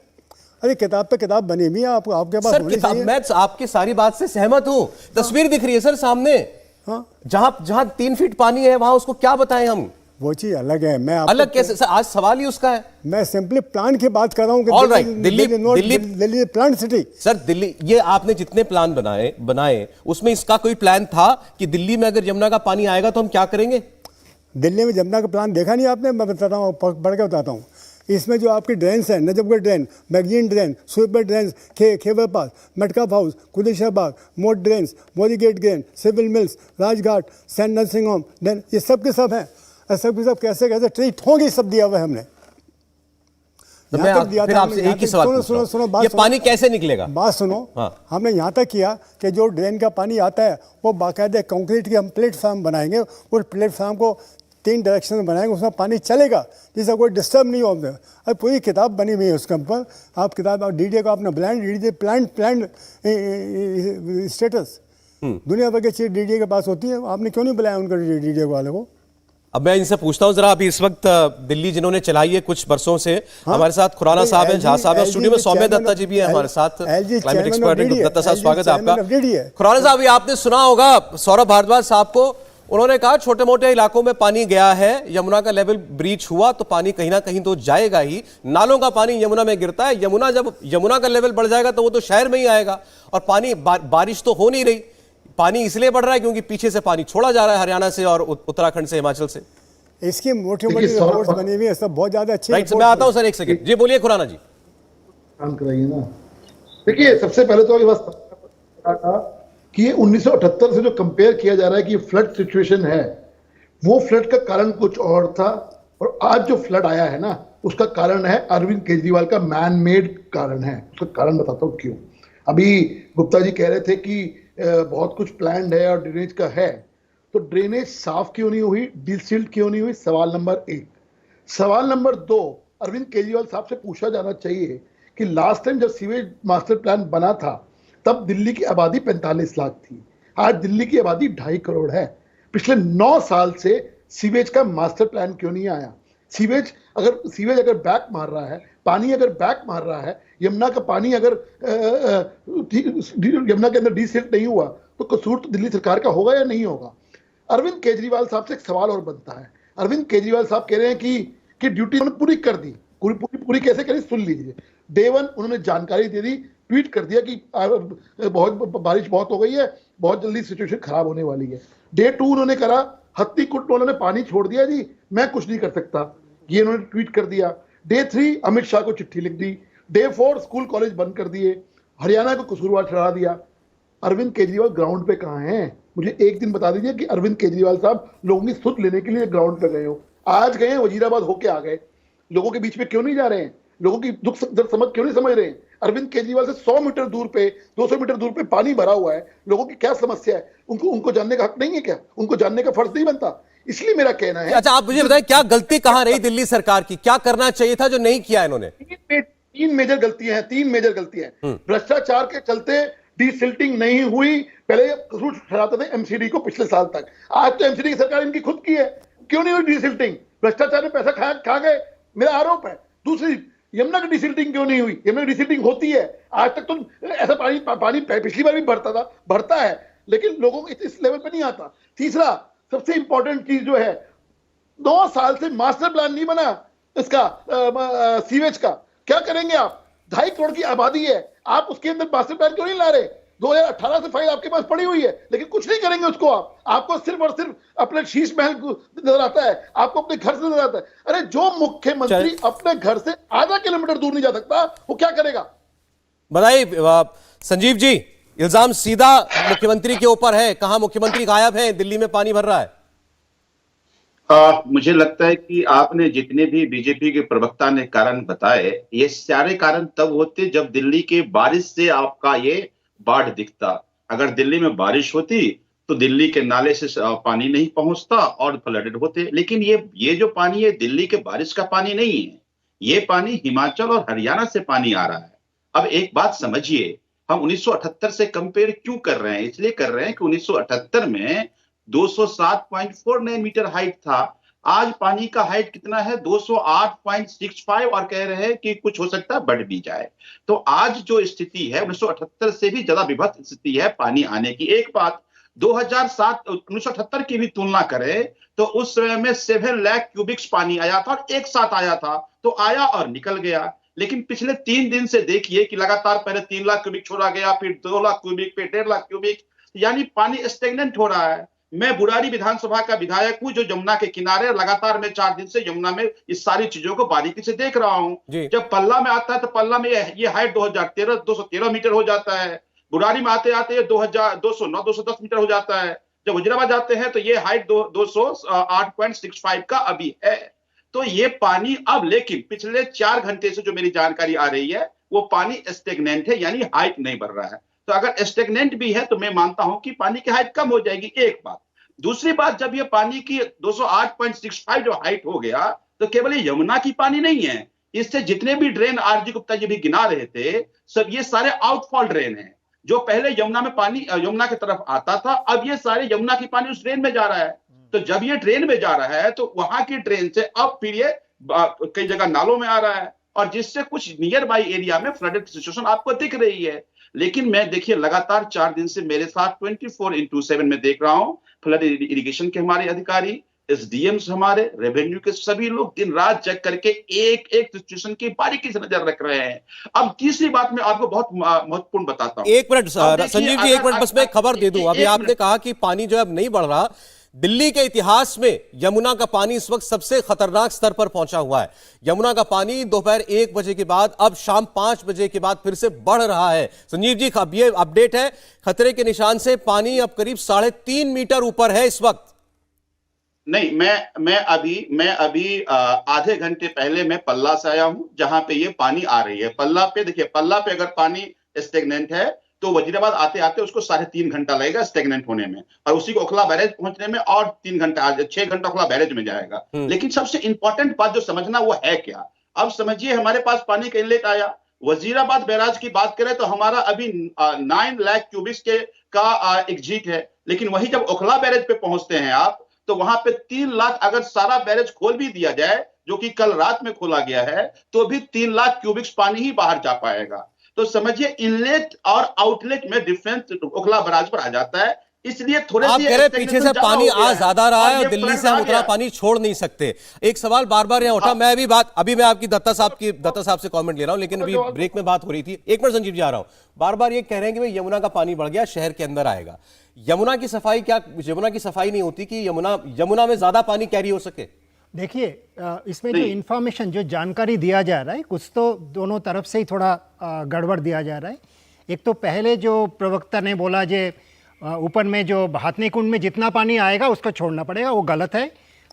अरे किताब पे किताब बनी हुई है, आपके पास सर किताब, मैं आपकी सारी बात से सहमत हूँ। तस्वीर दिख रही है सर सामने। हाँ, जहां 3 फीट पानी है वहां उसको क्या बताएं हम? वो चीज अलग है। मैं अलग कैसे सर? आज सवाल ही उसका है। मैं सिंपली प्लान की बात कर रहा हूँ। All right, Delhi plan city. Sir Delhi, ये आपने जितने प्लान बनाए उसमें इसका कोई प्लान था कि दिल्ली में अगर यमुना का पानी आएगा तो हम क्या करेंगे? दिल्ली में यमुना का प्लान देखा नहीं आपने? मैं बताता हूँ, बढ़ के बताता हूँ। इसमें जो आपकी ड्रेन्स हैं, Najafgarh drain, magazine drain, sweeper drains, Khyber pass, Metcalfe house, Qudsia Bagh, moat drains, Modi gate drain, civil mills, Rajghat, saint nursing home, drain, ये सब के सब हैं। और सब के सब कैसे कैसे ट्रीट होंगे, सब दिया हुआ है हमने। तो यहाँ मैं तक दिया फिर था आपसे हमने, एक ही यहाँ तक- सवाल सुनो पूछ रहा हूं। सुनो सुनो बात ये सुनो। पानी कैसे निकलेगा? बात सुनो। हाँ। हमने यहाँ तक किया कि जो ड्रेन का पानी आता है वो बाकायदे कंक्रीट के हम प्लेटफॉर्म बनाएंगे, उस प्लेटफॉर्म को 3 डायरेक्शन में बनाएंगे, उसमें पानी चलेगा जिससे कोई डिस्टर्ब नहीं हो। अब पूरी किताब बनी हुई है उसके ऊपर, आप किताब डीडीए को आपने प्लान स्टेटस दुनिया भर की चीज डीडीए के पास होती है, आपने क्यों नहीं बुलाया उनका डीडीए वाले को? अब मैं इनसे पूछता हूं जरा, अभी इस वक्त दिल्ली जिन्होंने चलाई है कुछ बरसों से, हमारे साथ खुराना साहब हैं, झा साहब हैं, स्टूडियो में सौम्य दत्ता जी भी हैं हमारे साथ, क्लाइमेट एक्सपर्ट दत्ता साहब, स्वागत है आपका। खुराना साहब, ये आपने सुना होगा सौरभ भारद्वाज साहब को, उन्होंने कहा छोटे मोटे इलाकों में पानी गया है, यमुना का लेवल ब्रीच हुआ तो पानी कहीं ना कहीं तो जाएगा ही, नालों का पानी यमुना में गिरता है, जब यमुना का लेवल बढ़ जाएगा तो वो तो शहर में ही आएगा, और पानी बारिश तो हो नहीं रही, पानी इसलिए बढ़ रहा है क्योंकि पीछे से पानी छोड़ा जा रहा है हरियाणा से और उत्तराखंड से, हिमाचल से। इसकी मोटी मोटी रिपोर्ट्स बनी हुई है, सब बहुत ज्यादा अच्छी। राइट, मैं आता हूं सर, एक सेकंड जी, बोलिए खुराना जी। काम कराइए ना। देखिए, सबसे पहले तो कि 1978 से जो कंपेयर किया जा रहा है कि फ्लड सिचुएशन है, वो फ्लड का कारण कुछ और था, और आज जो फ्लड आया है ना, उसका कारण है अरविंद केजरीवाल का मैन मेड कारण है। उसका कारण बताता हूँ क्यों। अभी गुप्ता जी कह रहे थे कि बहुत कुछ प्लान्ड है और ड्रेनेज का है, तो ड्रेनेज साफ क्यों नहीं हुई, डिसिल्ट क्यों नहीं हुई, सवाल नंबर 1। सवाल नंबर 2, अरविंद केजरीवाल साहब से पूछा जाना चाहिए कि लास्ट टाइम जब सीवेज मास्टर प्लान बना था तब दिल्ली की आबादी 45 लाख थी, आज दिल्ली की आबादी 2.5 करोड़ है। पिछले 9 साल से सीवेज का मास्टर प्लान क्यों नहीं आया? सीवेज अगर बैक मार रहा है, पानी अगर बैक मार रहा है, यमुना का पानी अगर यमुना के अंदर डिसिल्ट नहीं हुआ तो कसूर तो दिल्ली सरकार का होगा या नहीं होगा? अरविंद केजरीवाल साहब से एक सवाल और बनता है। अरविंद केजरीवाल साहब कह रहे हैं कि ड्यूटी उन्होंने पूरी कर दी, पूरी कैसे करी सुन लीजिए। डे 1 उन्होंने जानकारी दे दी, ट्वीट कर दिया कि बारिश बहुत हो गई है, बहुत जल्दी सिचुएशन खराब होने वाली है। डे 2 उन्होंने करा, हत्ती कुट में उन्होंने पानी छोड़ दिया जी, मैं कुछ नहीं कर सकता, ये उन्होंने ट्वीट कर दिया। डे 3 अमित शाह को चिट्ठी लिख दी। डे 4 स्कूल कॉलेज बंद कर दिए, हरियाणा को कसूरवार ठहरा दिया। अरविंद केजरीवाल ग्राउंड पे कहाँ हैं? मुझे एक दिन बता दीजिए कि अरविंद केजरीवाल साहब लोगों की सुध लेने के लिए ग्राउंड पे गए हो। आज गए, वजीराबाद होके आ गए, लोगों के बीच में क्यों नहीं जा रहे हैं? लोगों की दुख दर्द समझ क्यों नहीं समझ रहे हैं? अरविंद केजरीवाल से 100 मीटर दूर पे, 200 मीटर दूर पे पानी भरा हुआ है, लोगों की क्या समस्या है? उनको जानने का हक नहीं है क्या? उनको जानने का फर्ज नहीं बनता? इसलिए मेरा कहना है। अच्छा, आप मुझे बताएं, क्या गलती कहां रही दिल्ली सरकार की? क्या करना चाहिए था जो नहीं किया इन्होंने? 3 मेजर गलतियां हैं, 3 मेजर गलतियां हैं। भ्रष्टाचार के चलते डिसिल्टिंग नहीं हुई, पहले कसूर ठहराते थे एमसीडी को पिछले साल तक, आज तो एमसीडी की सरकार इनकी खुद की है, क्यों नहीं हुई डिसिल्टिंग? भ्रष्टाचार में पैसा खा गए, मेरा आरोप है। दूसरी, यमुना की डिसिल्टिंग क्यों नहीं हुई? यमुना की डिसिल्टिंग होती है, आज तक तो ऐसा पानी पिछली बार भी बढ़ता है, लेकिन लोगों को इस लेवल पे नहीं आता। तीसरा, सबसे इंपॉर्टेंट चीज जो है, 9 साल से मास्टर प्लान नहीं बना इसका सीवेज का। क्या करेंगे आप? 2.5 करोड़ की आबादी है, आप उसके अंदर मास्टर प्लान क्यों नहीं ला रहे? 2018 से फाइल आपके पास पड़ी हुई है, लेकिन कुछ नहीं करेंगे उसको। आपको सिर्फ और सिर्फ अपने शीश महल नजर आता है, आपको अपने घर से नजर आता है। अरे जो मुख्यमंत्री अपने घर से आधा किलोमीटर दूर नहीं जा सकता, वो क्या करेगा? बताइए संजीव जी, इल्जाम सीधा मुख्यमंत्री के ऊपर है, कहां मुख्यमंत्री गायब है, दिल्ली में पानी भर रहा है। मुझे लगता है कि आपने जितने भी बीजेपी के प्रवक्ता ने कारण बताए, ये सारे कारण तब होते जब दिल्ली के बारिश से आपका ये बाढ़ दिखता। अगर दिल्ली में बारिश होती तो दिल्ली के नाले से पानी नहीं पहुंचता और फ्लडेड होते। लेकिन ये जो पानी है दिल्ली के बारिश का पानी नहीं है, ये पानी हिमाचल और हरियाणा से पानी आ रहा है। अब एक बात समझिए, हम 1978 से कंपेयर क्यों कर रहे हैं? इसलिए कर रहे हैं कि 1978 में 207.49 मीटर हाइट था, आज पानी का हाइट कितना है? 208.65, और कह रहे हैं कि कुछ हो सकता है बढ़ भी जाए। तो आज जो स्थिति है 1978 से भी ज्यादा विभत्स स्थिति है पानी आने की। एक बात, 1978 की भी तुलना करें तो उस समय में 7 लाख क्यूबिक्स पानी आया था, और एक साथ आया था, तो आया और निकल गया। लेकिन पिछले 3 दिन से देखिए कि लगातार पहले 3 लाख क्यूबिक छोड़ा गया, फिर 2 लाख क्यूबिक, फिर 1.5 लाख क्यूबिक, यानी पानी स्टेगनेंट हो रहा है। मैं बुराड़ी विधानसभा का विधायक हूं, जो यमुना के किनारे, लगातार मैं 4 दिन से यमुना में इस सारी चीजों को बारीकी से देख रहा हूं। जब पल्ला में आता है तो पल्ला में ये हाइट 213 मीटर हो जाता है, बुराड़ी में आते आते 210 मीटर हो जाता है, जब वजीराबाद जाते हैं तो ये हाइट 208.65 का अभी है। तो ये पानी अब, लेकिन पिछले 4 घंटे से जो मेरी जानकारी आ रही है, वो पानी स्टेगनेंट है, यानी हाइट नहीं बढ़ रहा है। तो अगर स्टेगनेंट भी है तो मैं मानता हूं कि पानी की हाइट कम हो जाएगी, एक बात। दूसरी बात, जब ये पानी की 208.65 जो हाइट हो गया, तो केवल ये यमुना की पानी नहीं है, इससे जितने भी ड्रेन आरजी गुप्ता जी भी गिना रहे थे, सब ये सारे आउटफॉल ड्रेन हैं। जो पहले यमुना में पानी यमुना की तरफ आता था, अब ये सारे यमुना की पानी उस ड्रेन में जा रहा है। तो जब ये ड्रेन में जा रहा है तो वहां की ड्रेन से अब फिर ये कई जगह नालों में आ रहा है, और जिससे कुछ नियर बाई एरिया में फ्लडेड सिचुएशन आपको दिख रही है। लेकिन मैं देखिए लगातार 4 दिन से मेरे साथ 24/7 में देख रहा हूं, फ्लड इरिगेशन के हमारे अधिकारी, एसडीएम्स, हमारे रेवेन्यू के सभी लोग दिन रात चेक करके एक एक सिचुएशन की बारीकी से नजर रख रहे हैं। अब तीसरी बात मैं आपको बहुत महत्वपूर्ण बताता हूं। एक मिनट संजीव जी, एक मिनट बस मैं खबर दे दूं। अभी आपने कहा कि पानी जो है अब नहीं बढ़ रहा। दिल्ली के इतिहास में यमुना का पानी इस वक्त सबसे खतरनाक स्तर पर पहुंचा हुआ है। यमुना का पानी दोपहर 1 बजे के बाद अब शाम 5 बजे के बाद फिर से बढ़ रहा है। संजीव जी, अब ये अपडेट है, खतरे के निशान से पानी अब करीब 3.5 मीटर ऊपर है इस वक्त। नहीं, मैं अभी आधे घंटे पहले मैं पल्ला से आया हूं, जहां पे ये पानी आ रही है। पल्ला पे देखिए, पल्ला पे अगर पानी स्टेगनेंट है तो वजीराबाद आते आते उसको 3.5 घंटा लगेगा स्टेगनेंट होने में, और उसी को ओखला बैरेज पहुंचने में और 3 घंटा, 6 घंटा ओखला बैरेज में जाएगा। लेकिन सबसे इंपॉर्टेंट बात जो समझना वो है क्या, अब समझिए हमारे पास पानी का इनलेट आया। वजीराबाद बैराज की बात करें तो हमारा अभी 9 लाख क्यूबिक्स का एग्जिट है, लेकिन वही जब ओखला बैरेज पे पहुंचते हैं आप, तो वहां पे 3 लाख, अगर सारा बैरेज खोल भी दिया जाए, जो कि कल रात में खोला गया है, तो भी 3 लाख क्यूबिक्स पानी ही बाहर जा पाएगा। तो समझिए इनलेट और आउटलेट में डिफरेंस ओखला बैराज पर आ जाता है। इसलिए थोड़े आप कह रहे पीछे से पानी आ ज्यादा रहा है और दिल्ली से हम उतना गया। पानी छोड़ नहीं सकते। एक सवाल बार बार यहाँ उठा, मैं अभी मैं आपकी दत्ता साहब से कमेंट ले रहा हूं, लेकिन अभी ब्रेक में बात हो रही थी। एक मिनट संजीव जी, आ रहा हूं। बार बार ये कह रहे हैं कि भाई यमुना का पानी बढ़ गया, शहर के अंदर आएगा। यमुना की सफाई, क्या यमुना की सफाई नहीं होती कि यमुना में ज्यादा पानी कैरी हो सके? देखिए, इसमें जो इन्फॉर्मेशन, जो जानकारी दिया जा रहा है, कुछ तो दोनों तरफ से ही थोड़ा गड़बड़ दिया जा रहा है। एक तो पहले जो प्रवक्ता ने बोला जे ऊपर में जो हाथनी कुंड में जितना पानी आएगा उसको छोड़ना पड़ेगा, वो गलत है।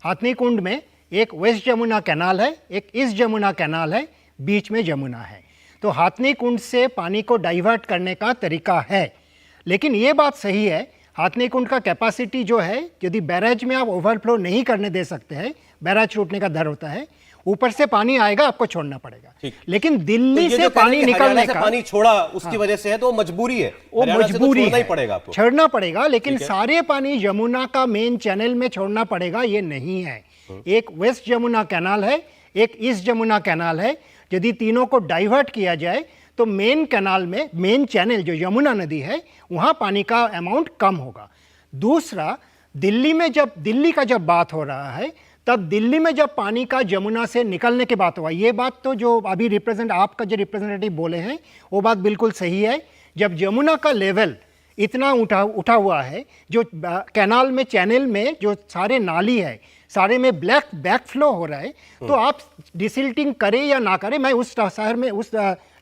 हाथनी कुंड में एक वेस्ट जमुना कैनाल है, एक ईस्ट जमुना कैनाल है, बीच में जमुना है। तो हाथनी कुंड से पानी को डाइवर्ट करने का तरीका है। लेकिन ये बात सही है, हाथनी कुंड का कैपेसिटी जो है, यदि बैराज में आप ओवरफ्लो नहीं करने दे सकते हैं, बैराज टूटने का डर होता है, ऊपर से पानी आएगा, आपको छोड़ना पड़ेगा। लेकिन दिल्ली से पानी निकलने का, पानी छोड़ा उसकी वजह से है, तो मजबूरी है, वो मजबूरी है, पड़ेगा आपको, छोड़ना पड़ेगा। लेकिन सारे पानी यमुना का मेन चैनल में छोड़ना पड़ेगा, ये नहीं है। एक वेस्ट यमुना कैनाल है, एक ईस्ट यमुना कैनाल है। यदि तीनों को डाइवर्ट किया जाए तो मेन कैनाल में, मेन चैनल जो यमुना नदी है, वहाँ पानी का अमाउंट कम होगा। दूसरा, दिल्ली का जब बात हो रहा है, तब दिल्ली में जब पानी का यमुना से निकलने की बात हुआ, ये बात तो जो अभी आपका जो रिप्रेजेंटेटिव बोले हैं वो बात बिल्कुल सही है। जब यमुना का लेवल इतना उठा हुआ है, जो कैनाल में, चैनल में जो सारे नाली है, सारे में बैक फ्लो हो रहा है, तो आप डिसिल्टिंग करें या ना करें, मैं उस शहर में, उस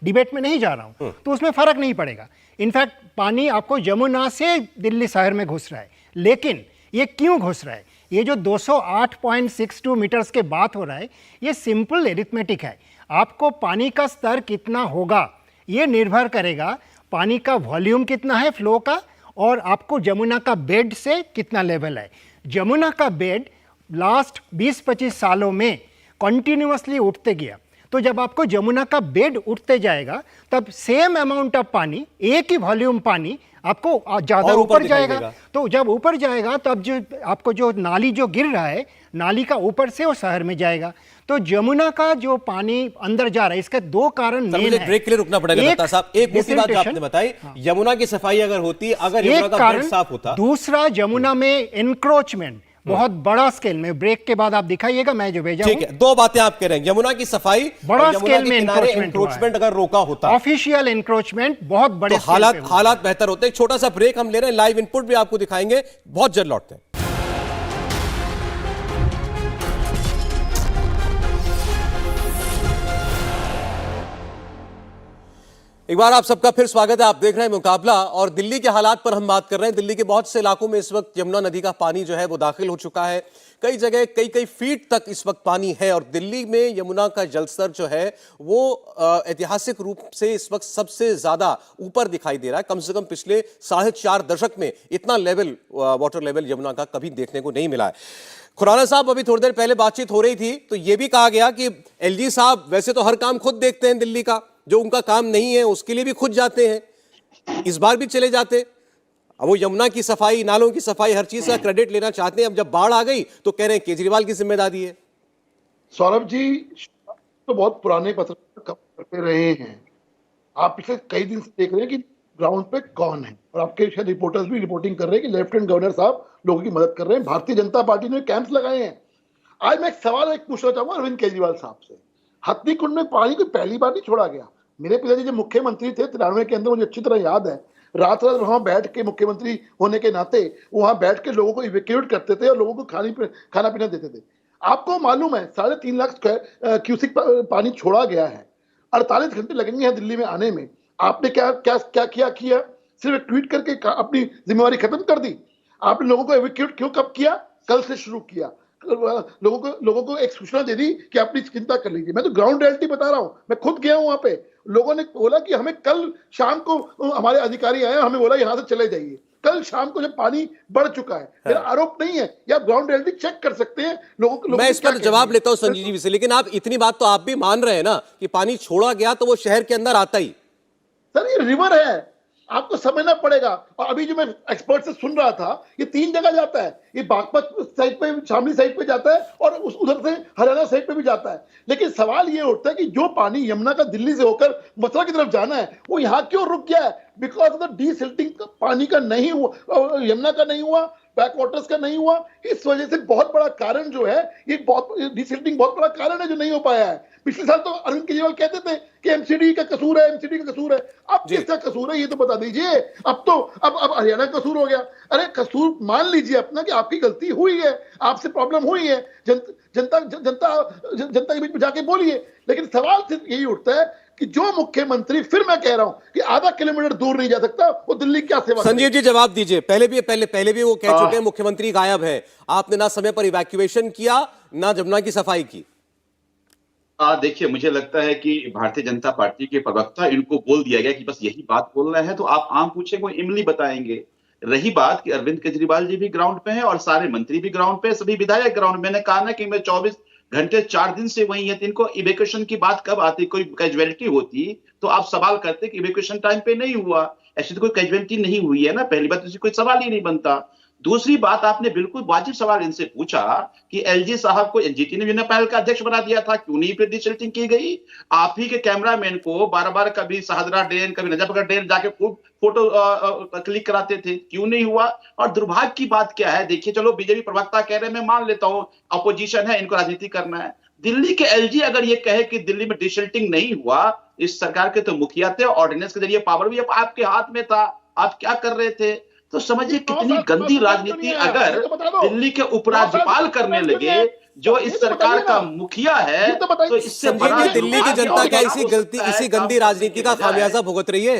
डिबेट में नहीं जा रहा हूँ, तो उसमें फ़र्क नहीं पड़ेगा। इनफैक्ट पानी आपको यमुना से दिल्ली शहर में घुस रहा है। लेकिन ये क्यों घुस रहा है? ये जो 208.62 मीटर्स के बात हो रहा है, ये सिंपल एरिथमेटिक है। आपको पानी का स्तर कितना होगा ये निर्भर करेगा पानी का वॉल्यूम कितना है फ्लो का, और आपको यमुना का बेड से कितना लेवल है। यमुना का बेड लास्ट 20-25 सालों में कंटिन्यूअसली उठते गया, तो जब आपको यमुना का बेड उठते जाएगा, तब सेम अमाउंट ऑफ पानी, एक ही वॉल्यूम पानी आपको ज़्यादा ऊपर जाएगा। तो जब ऊपर जाएगा, तब जो आपको जो नाली जो गिर रहा है, नाली का ऊपर से वो शहर में जाएगा। तो यमुना का जो पानी अंदर जा रहा है, इसके 2 कारण मेन है। ब्रेक के लिए रुकना पड़ेगा दत्ता साहब। एक दूसरी बात जो आपने बताई, यमुना की सफाई अगर होती, अगर यमुना का बेड साफ होता। दूसरा, यमुना में एनक्रोचमेंट बहुत बड़ा स्केल में, ब्रेक के बाद आप दिखाइएगा, मैं जो भेजा ठीक है। 2 बातें आप कह रहे हैं, यमुना की सफाई, बड़ा स्केल में एनक्रोचमेंट अगर रोका होता, ऑफिशियल एनक्रोचमेंट बहुत बड़े, तो हालात बेहतर होते। एक छोटा सा ब्रेक हम ले रहे हैं, लाइव इनपुट भी आपको दिखाएंगे, बहुत जल्द लौटते हैं। एक बार आप सबका फिर स्वागत है। आप देख रहे हैं मुकाबला और दिल्ली के हालात पर हम बात कर रहे हैं। दिल्ली के बहुत से इलाकों में इस वक्त यमुना नदी का पानी जो है वो दाखिल हो चुका है। कई जगह कई फीट तक इस वक्त पानी है और दिल्ली में यमुना का जलस्तर जो है वो ऐतिहासिक रूप से इस वक्त सबसे ज्यादा ऊपर दिखाई दे रहा है। कम से कम पिछले 4.5 दशक में इतना लेवल वाटर लेवल यमुना का कभी देखने को नहीं मिला है। खुराना साहब, अभी थोड़ी देर पहले बातचीत हो रही थी तो यह भी कहा गया कि एलजी साहब वैसे तो हर काम खुद देखते हैं, दिल्ली का जो उनका काम नहीं है उसके लिए भी खुद जाते हैं, इस बार भी चले जाते। अब वो यमुना की सफाई, नालों की सफाई, हर चीज का क्रेडिट लेना चाहते हैं। अब जब बाढ़ आ गई तो कह रहे हैं केजरीवाल की जिम्मेदारी है। सौरभ जी तो बहुत पुराने पत्रकार करते रहे हैं। आप पिछले कई दिन से देख रहे हैं कि ग्राउंड पे कौन है, और आपके शायद रिपोर्टर्स भी रिपोर्टिंग कर रहे हैं कि लेफ्टिनेंट गवर्नर साहब लोगों की मदद कर रहे हैं। भारतीय जनता पार्टी ने कैंप्स लगाए हैं। आज मैं एक सवाल पूछना चाहूंगा अरविंद केजरीवाल साहब से। हथनीकुंड में पानी कोई पहली बार नहीं छोड़ा गया। मेरे पिताजी जब मुख्यमंत्री थे 93 के अंदर, मुझे अच्छी तरह याद है, रात रात वहां बैठ के मुख्यमंत्री होने के नाते वहां बैठ के लोगों को इवैक्यूएट करते थे और लोगों को खाना पीना देते थे। आपको मालूम है 3.5 लाख क्यूसिक पानी छोड़ा गया है। 48 घंटे लगेंगे हैं दिल्ली में आने में। आपने क्या क्या क्या किया? सिर्फ एक ट्वीट करके अपनी जिम्मेवारी खत्म कर दी। आपने लोगों को एवैक्यूएट क्यों कब किया? कल से शुरू किया। लोगों को एक सूचना दे दी कि अपनी चिंता कर लीजिए। मैं तो ग्राउंड रियलिटी बता रहा हूं, मैं खुद गया हूं वहां पे। लोगों ने बोला कि हमें कल शाम को, हमारे अधिकारी आए, हमें बोला यहां से चले जाइए। कल शाम को जब पानी बढ़ चुका है, मेरा आरोप नहीं है, या ग्राउंड रियलिटी चेक कर सकते हैं लोगों मैं इस पर जवाब लेता हूं संजीव जी से, लेकिन आप इतनी बात तो आप भी मान रहे हैं ना कि पानी छोड़ा गया तो वो शहर के अंदर आता ही। सर ये रिवर है, आपको समझना पड़ेगा। और अभी जो मैं एक्सपर्ट से सुन रहा था, ये 3 जगह जाता है। ये बागपत साइड पे, शामली साइड पे जाता है और उधर से हरियाणा साइड पे भी जाता है। लेकिन सवाल ये उठता है कि जो पानी यमुना का दिल्ली से होकर मथुरा की तरफ जाना है वो यहाँ क्यों रुक गया है? बिकॉज ऑफ द डीसिल्टिंग पानी का नहीं हुआ, यमुना का नहीं हुआ, बैक वाटर्स का नहीं हुआ। इस वजह से बहुत बड़ा कारण जो है, ये बहुत डीसिल्टिंग बहुत बड़ा कारण है जो नहीं हो पाया है। पिछले साल तो अरविंद केजरीवाल कहते थे कि एमसीडी का कसूर है, एमसीडी का कसूर है। अब किसका कसूर है ये तो बता दीजिए। अब तो अब हरियाणा का कसूर हो गया। अरे कसूर मान लीजिए अपना कि आपकी गलती हुई है, आपसे प्रॉब्लम हुई है, जनता के बीच में जाके बोलिए। लेकिन सवाल सिर्फ यही उठता है कि जो मुख्यमंत्री, फिर मैं कह रहा हूं कि आधा किलोमीटर दूर नहीं जा सकता, वो दिल्ली क्या सेवा। संजीव जी जवाब दीजिए। पहले भी वो कह चुके हैं मुख्यमंत्री गायब है। आपने ना समय पर इवैक्यूएशन किया, ना यमुना की सफाई की। देखिए, मुझे लगता है कि भारतीय जनता पार्टी के प्रवक्ता, इनको बोल दिया गया कि बस यही बात बोलना है, तो आप आम पूछेंगे वो इमली बताएंगे। रही बात कि अरविंद केजरीवाल जी भी ग्राउंड पे हैं और सारे मंत्री भी ग्राउंड पे, सभी विधायक ग्राउंड। मैंने कहा ना कि मैं 24 घंटे 4 दिन से वही है। तो इनको इवैक्यूएशन की बात कब आती? कोई कैजुअलिटी होती तो आप सवाल करते कि इवैक्यूएशन टाइम पे नहीं हुआ। ऐसी तो कोई कैजुअलिटी नहीं हुई है ना, पहली बात, तो कोई सवाल ही नहीं बनता। दूसरी बात, आपने बिल्कुल वाजिब सवाल इनसे पूछा कि एलजी साहब को एनजीटी ने यूनियन पैनल का अध्यक्ष बना दिया था, क्यों नहीं फिर डिसल्टिंग की गई? आप ही के कैमरामैन को बार-बार कभी शाहदरा डैम, कभी नजफगढ़ डैम जाके खूब फोटो क्लिक कराते थे, क्यों नहीं हुआ? और दुर्भाग्य की बात क्या है, देखिए, चलो बीजेपी प्रवक्ता कह रहे हैं, मैं मान लेता हूं, अपोजिशन है, इनको राजनीति करना है। दिल्ली के एलजी अगर ये कहे कि दिल्ली में डिसल्टिंग नहीं हुआ, इस सरकार के तो मुखिया थे, ऑर्डिनेंस के जरिए पावर भी आपके हाथ में था, आप क्या कर रहे थे? तो समझिए कितनी गंदी राजनीति अगर दिल्ली के उपराज्यपाल करने लगे, जो इस सरकार का मुखिया है, तो इससे बड़ा दिल्ली की जनता क्या इसी गंदी राजनीति का खामियाजा भुगत रही है?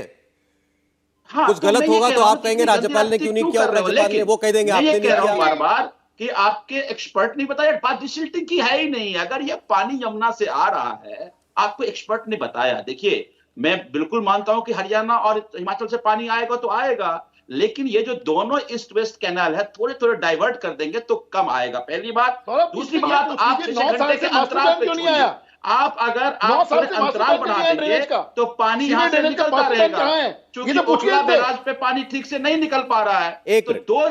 हाँ, कुछ गलत होगा तो आप कहेंगे राज्यपाल ने क्यों नहीं किया, राज्यपाल ने, वो कह देंगे आपने नहीं किया। बार-बार कि आपके एक्सपर्ट नहीं बताया, बात डिसल्टिंग की है ही नहीं। अगर ये पानी यमुना से आ रहा है, आपको एक्सपर्ट ने बताया। देखिए, मैं बिल्कुल मानता हूं कि हरियाणा और हिमाचल से पानी आएगा तो आएगा, लेकिन ये जो दोनों ईस्ट वेस्ट कैनाल है, थोड़े थोड़े डाइवर्ट कर देंगे तो कम आएगा, पहली बात। दूसरी बात, आप 6 घंटे के अंतराल पे क्यों नहीं आया? आप अगर आप अंतराल बढ़ा देंगे तो पानी यहां से निकलता रहेगा, क्योंकि उजला बैराज पे पानी ठीक से नहीं निकल पा रहा है। तो 2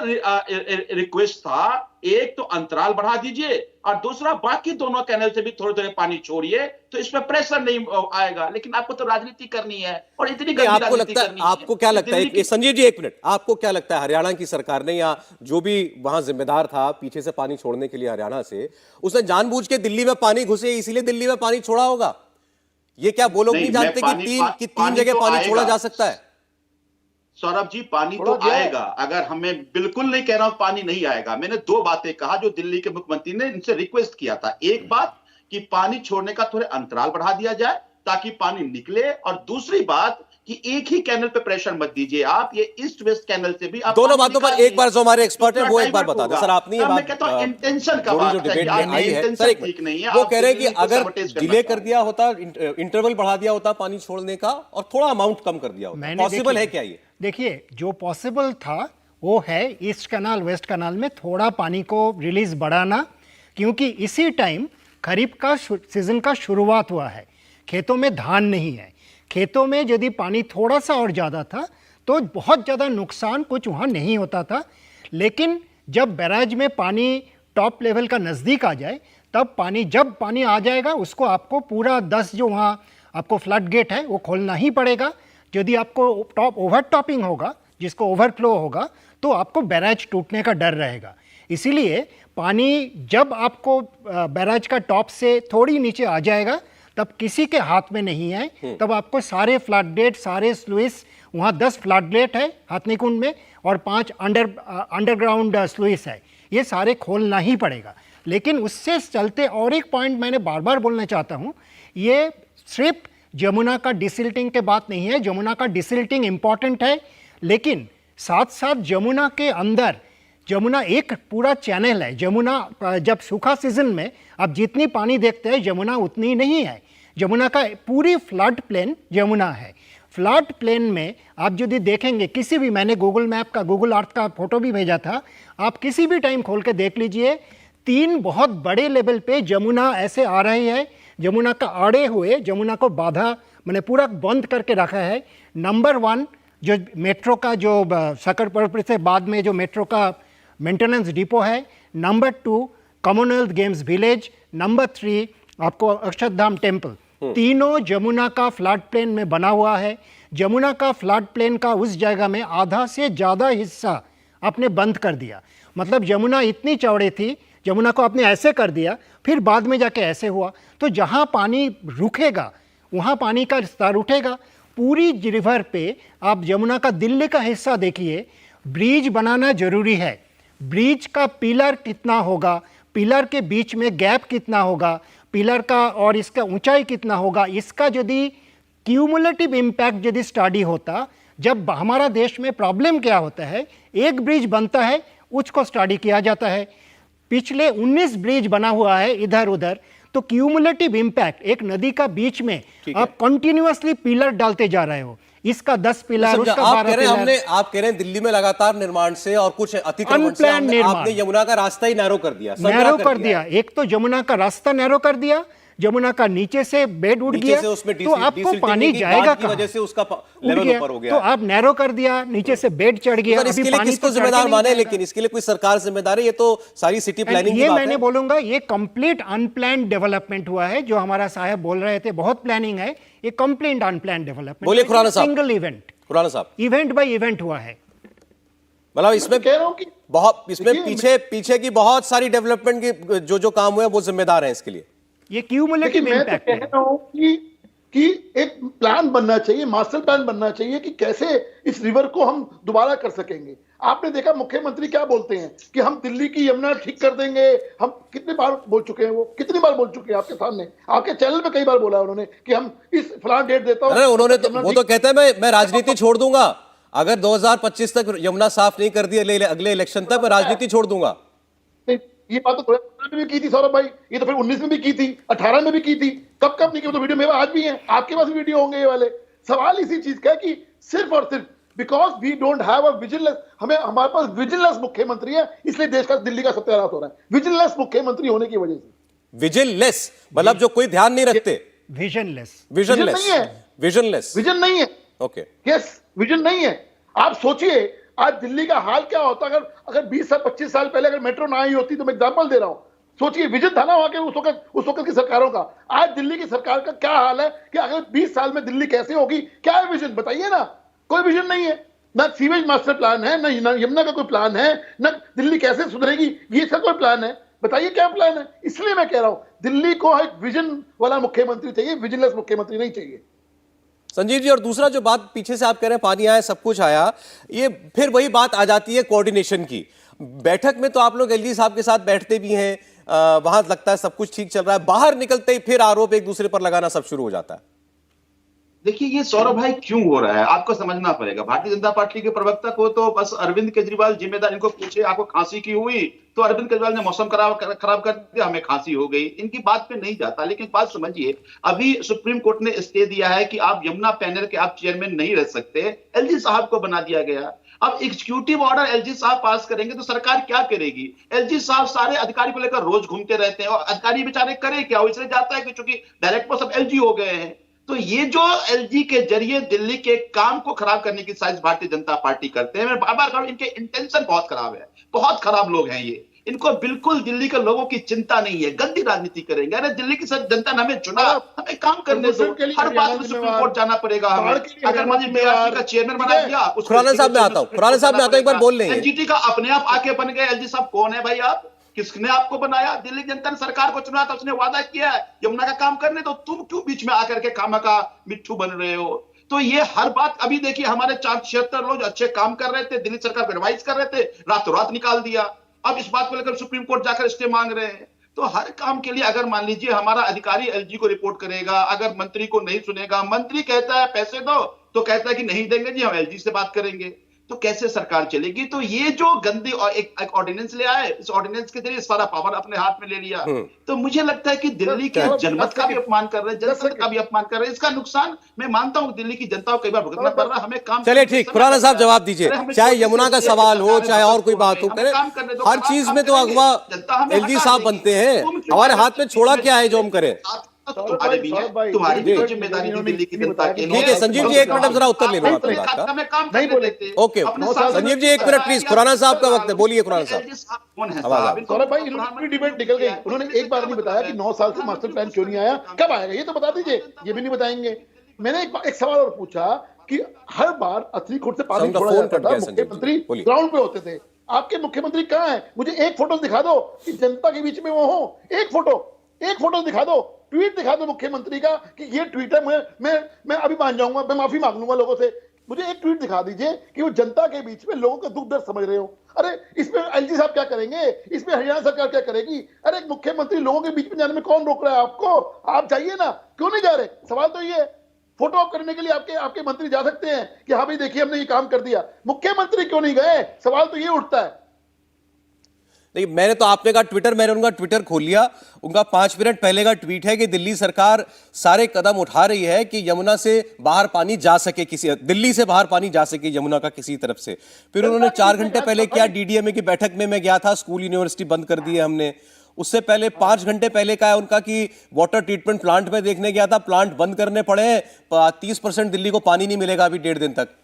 रिक्वेस्ट था, एक तो अंतराल बढ़ा दीजिए और दूसरा बाकी दोनों कैनल से भी थोड़े थोड़े पानी छोड़िए, तो इसमें प्रेशर नहीं आएगा। लेकिन आपको तो राजनीति करनी है और इतनी गंदी राजनीति करनी है। आपको क्या लगता है, संजीव जी 1 मिनट, आपको क्या लगता है हरियाणा की सरकार ने, या जो भी वहां जिम्मेदार था पीछे से पानी छोड़ने के लिए हरियाणा से, उसने जानबूझ के दिल्ली में पानी घुसे इसीलिए दिल्ली में पानी छोड़ा होगा? ये क्या वो लोग नहीं जानते कि 3 जगह पानी छोड़ा जा सकता है? सौरभ जी, पानी तो आएगा। अगर हमें बिल्कुल नहीं कह रहा हूं पानी नहीं आएगा, मैंने 2 बातें कहा जो दिल्ली के मुख्यमंत्री ने इनसे रिक्वेस्ट किया था। एक बात कि पानी छोड़ने का थोड़े अंतराल बढ़ा दिया जाए ताकि पानी निकले, और दूसरी बात कि एक ही कैनल पे प्रेशर मत दीजिए, आप ये ईस्ट वेस्ट कैनल से भी आप दोनों पानी बातों पर निकालिए। एक बार जो हमारे एक्सपर्ट हैं वो एक बार डाइवर्ट बता दें होगा। सर। आपने ये तब मैं बात कहता हूं इंटेंशन का थोड़ी बात जो है, डिबेट आप में आई है इंटेंशन सर, एक ठीक नहीं है, वो आप कह रहे हैं कि दिल्ली को अगर sabotage करना डिले चाह कर रहे हैं। दिया होता, इंटरवल बढ़ा दिया होता पानी छोड़ने का और थोड़ा अमाउंट कम कर दिया होता, मैंने पॉसिबल देखिए- है क्या ये? देखिए, जो पॉसिबल था वो है ईस्ट कैनाल वेस्ट कैनाल में थोड़ा पानी को रिलीज बढ़ाना, क्योंकि इसी टाइम खरीफ का सीजन का शुरुआत हुआ है, खेतों में धान नहीं है। खेतों में यदि पानी थोड़ा सा और ज़्यादा था तो बहुत ज़्यादा नुकसान कुछ वहाँ नहीं होता था, लेकिन जब बैराज में पानी टॉप लेवल का नज़दीक आ जाए तब जब पानी आ जाएगा उसको आपको पूरा 10 जो वहाँ आपको फ्लड गेट है वो खोलना ही पड़ेगा। यदि आपको ओवर टॉपिंग होगा, जिसको ओवरफ्लो होगा, तो आपको बैराज टूटने का डर रहेगा। इसीलिए पानी जब आपको बैराज का टॉप से थोड़ी नीचे आ जाएगा तब किसी के हाथ में नहीं है, तब आपको सारे फ्लड गेट, सारे स्लुइस, वहाँ 10 फ्लड गेट है हाथनी कुंड में और 5 अंडरग्राउंड स्लुइस है, ये सारे खोलना ही पड़ेगा। लेकिन उससे चलते और एक पॉइंट मैंने बार बार बोलना चाहता हूँ, ये सिर्फ जमुना का डिसिल्टिंग के बात नहीं है। जमुना का डिसिल्टिंग इम्पॉर्टेंट है, लेकिन साथ साथ जमुना के अंदर जमुना एक पूरा चैनल है। जमुना जब सूखा सीजन में आप जितनी पानी देखते हैं जमुना उतनी नहीं है। जमुना का पूरी फ्लड प्लेन जमुना है। फ्लड प्लेन में आप यदि देखेंगे किसी भी, मैंने गूगल मैप का, गूगल अर्थ का फोटो भी भेजा था, आप किसी भी टाइम खोल के देख लीजिए, 3 बहुत बड़े लेवल पे जमुना ऐसे आ रही है। जमुना का आड़े हुए जमुना को बाधा, मैंने पूरा बंद करके रखा है। नंबर 1 जो मेट्रो का, जो सकरपुर से बाद में जो मेट्रो का मेंटेनेंस डिपो है। Number 2 Commonwealth games village. Number 3 आपको अक्षरधाम टेम्पल। तीनों जमुना का फ्लड प्लेन में बना हुआ है। जमुना का फ्लड प्लेन का उस जगह में आधा से ज़्यादा हिस्सा आपने बंद कर दिया। मतलब जमुना इतनी चौड़ी थी, जमुना को आपने ऐसे कर दिया, फिर बाद में जाके ऐसे हुआ। तो जहाँ पानी रुकेगा वहाँ पानी का स्तर उठेगा। पूरी रिवर पे आप जमुना का दिल्ली का हिस्सा देखिए, ब्रिज बनाना जरूरी है। ब्रिज का पिलर कितना होगा, पिलर के बीच में गैप कितना होगा, पिलर का और इसका ऊंचाई कितना होगा, इसका यदि क्यूमुलेटिव इम्पैक्ट यदि स्टडी होता, जब हमारा देश में प्रॉब्लम क्या होता है, एक ब्रिज बनता है उसको स्टडी किया जाता है। पिछले 19 ब्रिज बना हुआ है इधर उधर, तो क्यूमुलेटिव इम्पैक्ट, एक नदी का बीच में आप कंटिन्यूअसली पिलर डालते जा रहे हो, इसका 10 पिलर, उसका 12 पिलर। आप कह रहे हैं दिल्ली में लगातार निर्माण से और कुछ अतिक्रमण से आपने यमुना का रास्ता ही नैरो कर दिया, नैरो कर दिया। एक तो जमुना का रास्ता नैरो कर दिया, जमुना का नीचे से बेड उठ गया, तो आपको पानी जाएगा कहां? वजह से उसका लेवल ऊपर हो गया। तो आप नैरो कर दिया, नीचे से बेड चढ़ गया। इसके लिए किसको जिम्मेदार माने? लेकिन इसके लिए कोई सरकार जिम्मेदार है? ये तो सारी सिटी प्लानिंग की ये बात मैंने है। बोलूंगा ये कंप्लीट अनप्लान्ड डेवलपमेंट हुआ है। जो हमारा साहब बोल रहे थे बहुत प्लानिंग है, ये कंप्लीट अनप्लान्ड डेवलपमेंट। बोलिए खुराना साहब। सिंगल इवेंट, खुराना साहब, इवेंट बाय इवेंट हुआ है। मतलब इसमें कह रहा हूं कि बहुत, इसमें पीछे की बहुत सारी डेवलपमेंट की जो काम हुए वो जिम्मेदार हैं इसके लिए। ये क्यूमुलेटिव मैं तो इम्पैक्ट कह है। रहा हूं कि एक प्लान बनना चाहिए, मास्टर प्लान बनना चाहिए कि कैसे इस रिवर को हम दोबारा कर सकेंगे। आपने देखा मुख्यमंत्री क्या बोलते हैं कि हम दिल्ली की यमुना ठीक कर देंगे। हम कितनी बार बोल चुके हैं, वो कितनी बार बोल चुके हैं आपके सामने, आपके चैनल पे कई बार बोला उन्होंने कि हम इस फलां डेट देता हूं। अरे उन्होंने तो, वो तो कहते हैं मैं राजनीति छोड़ दूंगा, अगर 2025 तक यमुना साफ नहीं कर दी अगले इलेक्शन तक मैं राजनीति छोड़ दूंगा। ये बात तो 2018 में भी की थी सौरभ भाई, ये तो फिर 19 में भी की थी, 18 में भी की थी। कब कब नहीं की, तो वीडियो मेरे पास आज भी है, आपके पास भी वीडियो होंगे ये वाले। सवाल इसी चीज का है कि सिर्फ और सिर्फ because we don't have a vigilance, हमारे पास विजिलेंस मुख्यमंत्री है, इसलिए देश का, दिल्ली का सत्यानाश हो रहा है विजिलेंस मुख्यमंत्री होने की वजह से। विजिलेंस मतलब जो कोई ध्यान नहीं रखते, विजनलेस। विजनलेस नहीं है, विजनलेस, विजन नहीं है। ओके, यस, विजन नहीं है। आप सोचिए आज दिल्ली का हाल क्या होता अगर 20 साल 25 साल पहले अगर मेट्रो ना आई होती। तो मैं एग्जांपल दे रहा हूं, सोचिए विजन था ना वहां के उस वक्त की सरकारों का। आज दिल्ली की सरकार का क्या हाल है कि अगर 20 साल में दिल्ली कैसे होगी, क्या है विजन बताइए ना। कोई विजन नहीं है, ना सीवेज मास्टर प्लान है, ना यमुना का कोई प्लान है, ना दिल्ली कैसे सुधरेगी ये सब कोई प्लान है। बताइए क्या प्लान है। इसलिए मैं कह रहा हूं दिल्ली को एक विजन वाला मुख्यमंत्री चाहिए, विजिलेंस मुख्यमंत्री नहीं चाहिए। संजीव जी, और दूसरा जो बात पीछे से आप कह रहे हैं पानी आया सब कुछ आया, ये फिर वही बात आ जाती है कोऑर्डिनेशन की। बैठक में तो आप लोग एलजी साहब के साथ बैठते भी हैं, वहां लगता है सब कुछ ठीक चल रहा है, बाहर निकलते ही फिर आरोप एक दूसरे पर लगाना सब शुरू हो जाता है। देखिए ये सौरभ भाई क्यों हो रहा है आपको समझना पड़ेगा। भारतीय जनता पार्टी के प्रवक्ता को तो बस अरविंद केजरीवाल जिम्मेदार, इनको पूछे आपको खांसी की हुई तो अरविंद केजरीवाल ने मौसम खराब कर दिया, हमें खांसी हो गई, इनकी बात पे नहीं जाता। लेकिन बात समझिए, अभी सुप्रीम कोर्ट ने स्टे दिया है कि आप यमुना पैनल के आप चेयरमैन नहीं रह सकते, एलजी साहब को बना दिया गया। अब एग्जीक्यूटिव ऑर्डर एलजी साहब पास करेंगे तो सरकार क्या करेगी? एलजी साहब सारे अधिकारी को लेकर रोज घूमते रहते हैं और अधिकारी बेचारे करे क्या, वो इसलिए जाता है कि चूंकि डायरेक्टर सब एलजी हो गए हैं। तो ये जो एलजी के जरिए दिल्ली के काम को खराब करने की साजिश भारतीय जनता पार्टी करते हैं, मैं बार बार कहूं इनके इंटेंशन बहुत खराब है, बहुत खराब लोग हैं ये। इनको बिल्कुल दिल्ली के लोगों की चिंता नहीं है, गंदी राजनीति करेंगे। अरे दिल्ली की सब जनता ने हमें चुना, हमें काम करने दो, हर बात में सुप्रीम कोर्ट जाना पड़ेगा हमें। अगर मुझे बीआरसी का चेयरमैन बना दिया, खुराना साहब में आता हूं, खुराना साहब में आता हूं, एक बार बोल लेंगे। एनजीटी का अपने आप आके बन गए एलजी साहब, कौन है भाई आप? किसने आपको बनाया? दिल्ली की जनता ने सरकार को चुना था, उसने वादा किया है यमुना का काम करने, तो तुम क्यों बीच में आकर के खामा का मिट्ठू बन रहे हो? तो ये हर बात, अभी देखिए हमारे 476 लोग अच्छे काम कर रहे थे, दिल्ली सरकार को एडवाइस कर रहे थे, रातों रात निकाल दिया। अब इस बात को लेकर सुप्रीम कोर्ट जाकर स्टे मांग रहे हैं। तो हर काम के लिए अगर मान लीजिए हमारा अधिकारी एलजी को रिपोर्ट करेगा, अगर मंत्री को नहीं सुनेगा, मंत्री कहता है पैसे दो तो कहता है कि नहीं देंगे जी, हम एलजी से बात करेंगे, तो कैसे सरकार चलेगी? तो ये जो गंदी और एक ऑर्डिनेंस ले आए, इस ऑर्डिनेंस के जरिए सारा पावर अपने हाथ में ले लिया। तो मुझे लगता है कि दिल्ली के जनमत का भी अपमान कर रहे हैं, जनता का भी अपमान कर रहे हैं। इसका नुकसान मैं मानता हूं दिल्ली की जनता को कई बार भुगतना पड़ रहा है। हमें काम, चलिए ठीक, खुराना साहब जवाब दीजिए, चाहे यमुना का सवाल हो चाहे और कोई बात हो, हर चीज में तो अगवा एलजी साहब बनते हैं, हमारे हाथ में छोड़ा क्या है जो हम करें? तुम्हारी भी है, तुम्हारी भी जिम्मेदारी थी दिल्ली की जनता के लिए। ठीक है संजीव जी, एक मिनट जरा उत्तर ले लो आपकी बात का। नहीं बोले ओके संजीव जी, एक मिनट प्लीज, खुराना साहब का वक्त है, बोलिए खुराना साहब। कौन है सौरभ भाई, इन्होंने डिबेट निकल गई, उन्होंने एक बार नहीं बताया कि 9 साल से मास्टर प्लान क्यों नहीं आया, कब आएगा ये तो बता दीजिए, ये भी नहीं बताएंगे। मैंने एक सवाल और पूछा कि हर बार असली खुद से पानी छोड़ा जाता था, मुख्यमंत्री ग्राउंड पे होते थे, आपके मुख्यमंत्री कहाँ है? मुझे एक फोटो दिखा दो कि जनता के बीच में वो हो, एक फोटो दिखा दो, ट्वीट दिखा दो मुख्यमंत्री का कि ये ट्वीट है, मैं अभी मान जाऊंगा, मैं माफी मांग लूंगा लोगों से। मुझे एक ट्वीट दिखा दीजिए कि वो जनता के बीच में लोगों का दुख दर्द समझ रहे हो। अरे इसमें एलजी साहब क्या करेंगे, इसमें हरियाणा सरकार क्या करेगी? अरे एक मुख्यमंत्री लोगों के बीच में जाने में कौन रोक रहा है आपको? आप जाइए ना, क्यों नहीं जा रहे? सवाल तो ये है। फोटो ऑफ करने के लिए आपके मंत्री जा सकते हैं कि हाँ भाई देखिए हमने ये काम कर दिया, मुख्यमंत्री क्यों नहीं गए? सवाल तो ये उठता है। नहीं, मैंने तो आपने कहा ट्विटर, मैंने उनका ट्विटर खोल लिया, उनका 5 मिनट पहले का ट्वीट है कि दिल्ली सरकार सारे कदम उठा रही है कि यमुना से बाहर पानी जा सके, दिल्ली से बाहर पानी जा सके यमुना का किसी तरफ से। फिर उन्होंने 4 घंटे पहले क्या, डीडीएमए की बैठक में मैं गया था, स्कूल यूनिवर्सिटी बंद कर दी है हमने। उससे पहले 5 घंटे पहले का है उनका कि वाटर ट्रीटमेंट प्लांट में देखने गया था, प्लांट बंद करने पड़े, 30% दिल्ली को पानी नहीं मिलेगा अभी 1.5 दिन तक।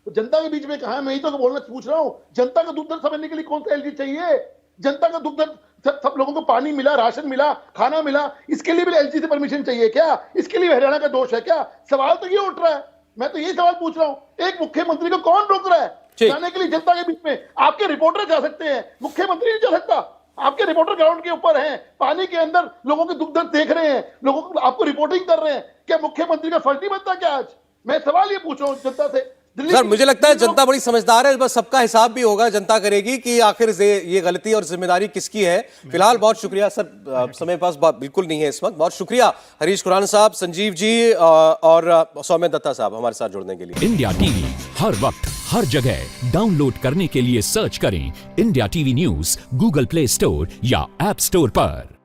तो जनता के बीच में कहा है, मैं ही तो बोलना पूछ रहा हूं, जनता का दुख दर्द समझने के लिए कौन सा एलजी चाहिए? जनता का दुख दर्द, सब लोगों को पानी मिला, राशन मिला, खाना मिला, इसके लिए भी एलजी से परमिशन चाहिए क्या? इसके लिए हरियाणा का दोष है क्या? सवाल तो ये उठ रहा है, मैं तो यही सवाल पूछ रहा हूं, एक मुख्यमंत्री को कौन रोक रहा है जाने के लिए जनता के बीच में? आपके रिपोर्टर जा सकते हैं, मुख्यमंत्री नहीं जा सकता। आपके रिपोर्टर ग्राउंड के ऊपर हैं, पानी के अंदर लोगों के दुख दर्द देख रहे हैं, लोगों को आपको रिपोर्टिंग कर रहे हैं, क्या मुख्यमंत्री का फर्ज नहीं बनता क्या? आज मैं सवाल ये पूछ रहा हूं जनता से। सर मुझे लगता है जनता बड़ी समझदार है, बस सबका हिसाब भी होगा, जनता करेगी कि आखिर ये गलती और जिम्मेदारी किसकी है। फिलहाल बहुत शुक्रिया सर, समय पास बिल्कुल नहीं है इस वक्त। बहुत शुक्रिया हरीश खुराना साहब, संजीव जी और सौम्य दत्ता साहब हमारे साथ जुड़ने के लिए। इंडिया टीवी हर वक्त हर जगह डाउनलोड करने के लिए सर्च करें India TV news Google play store या ऐप स्टोर पर।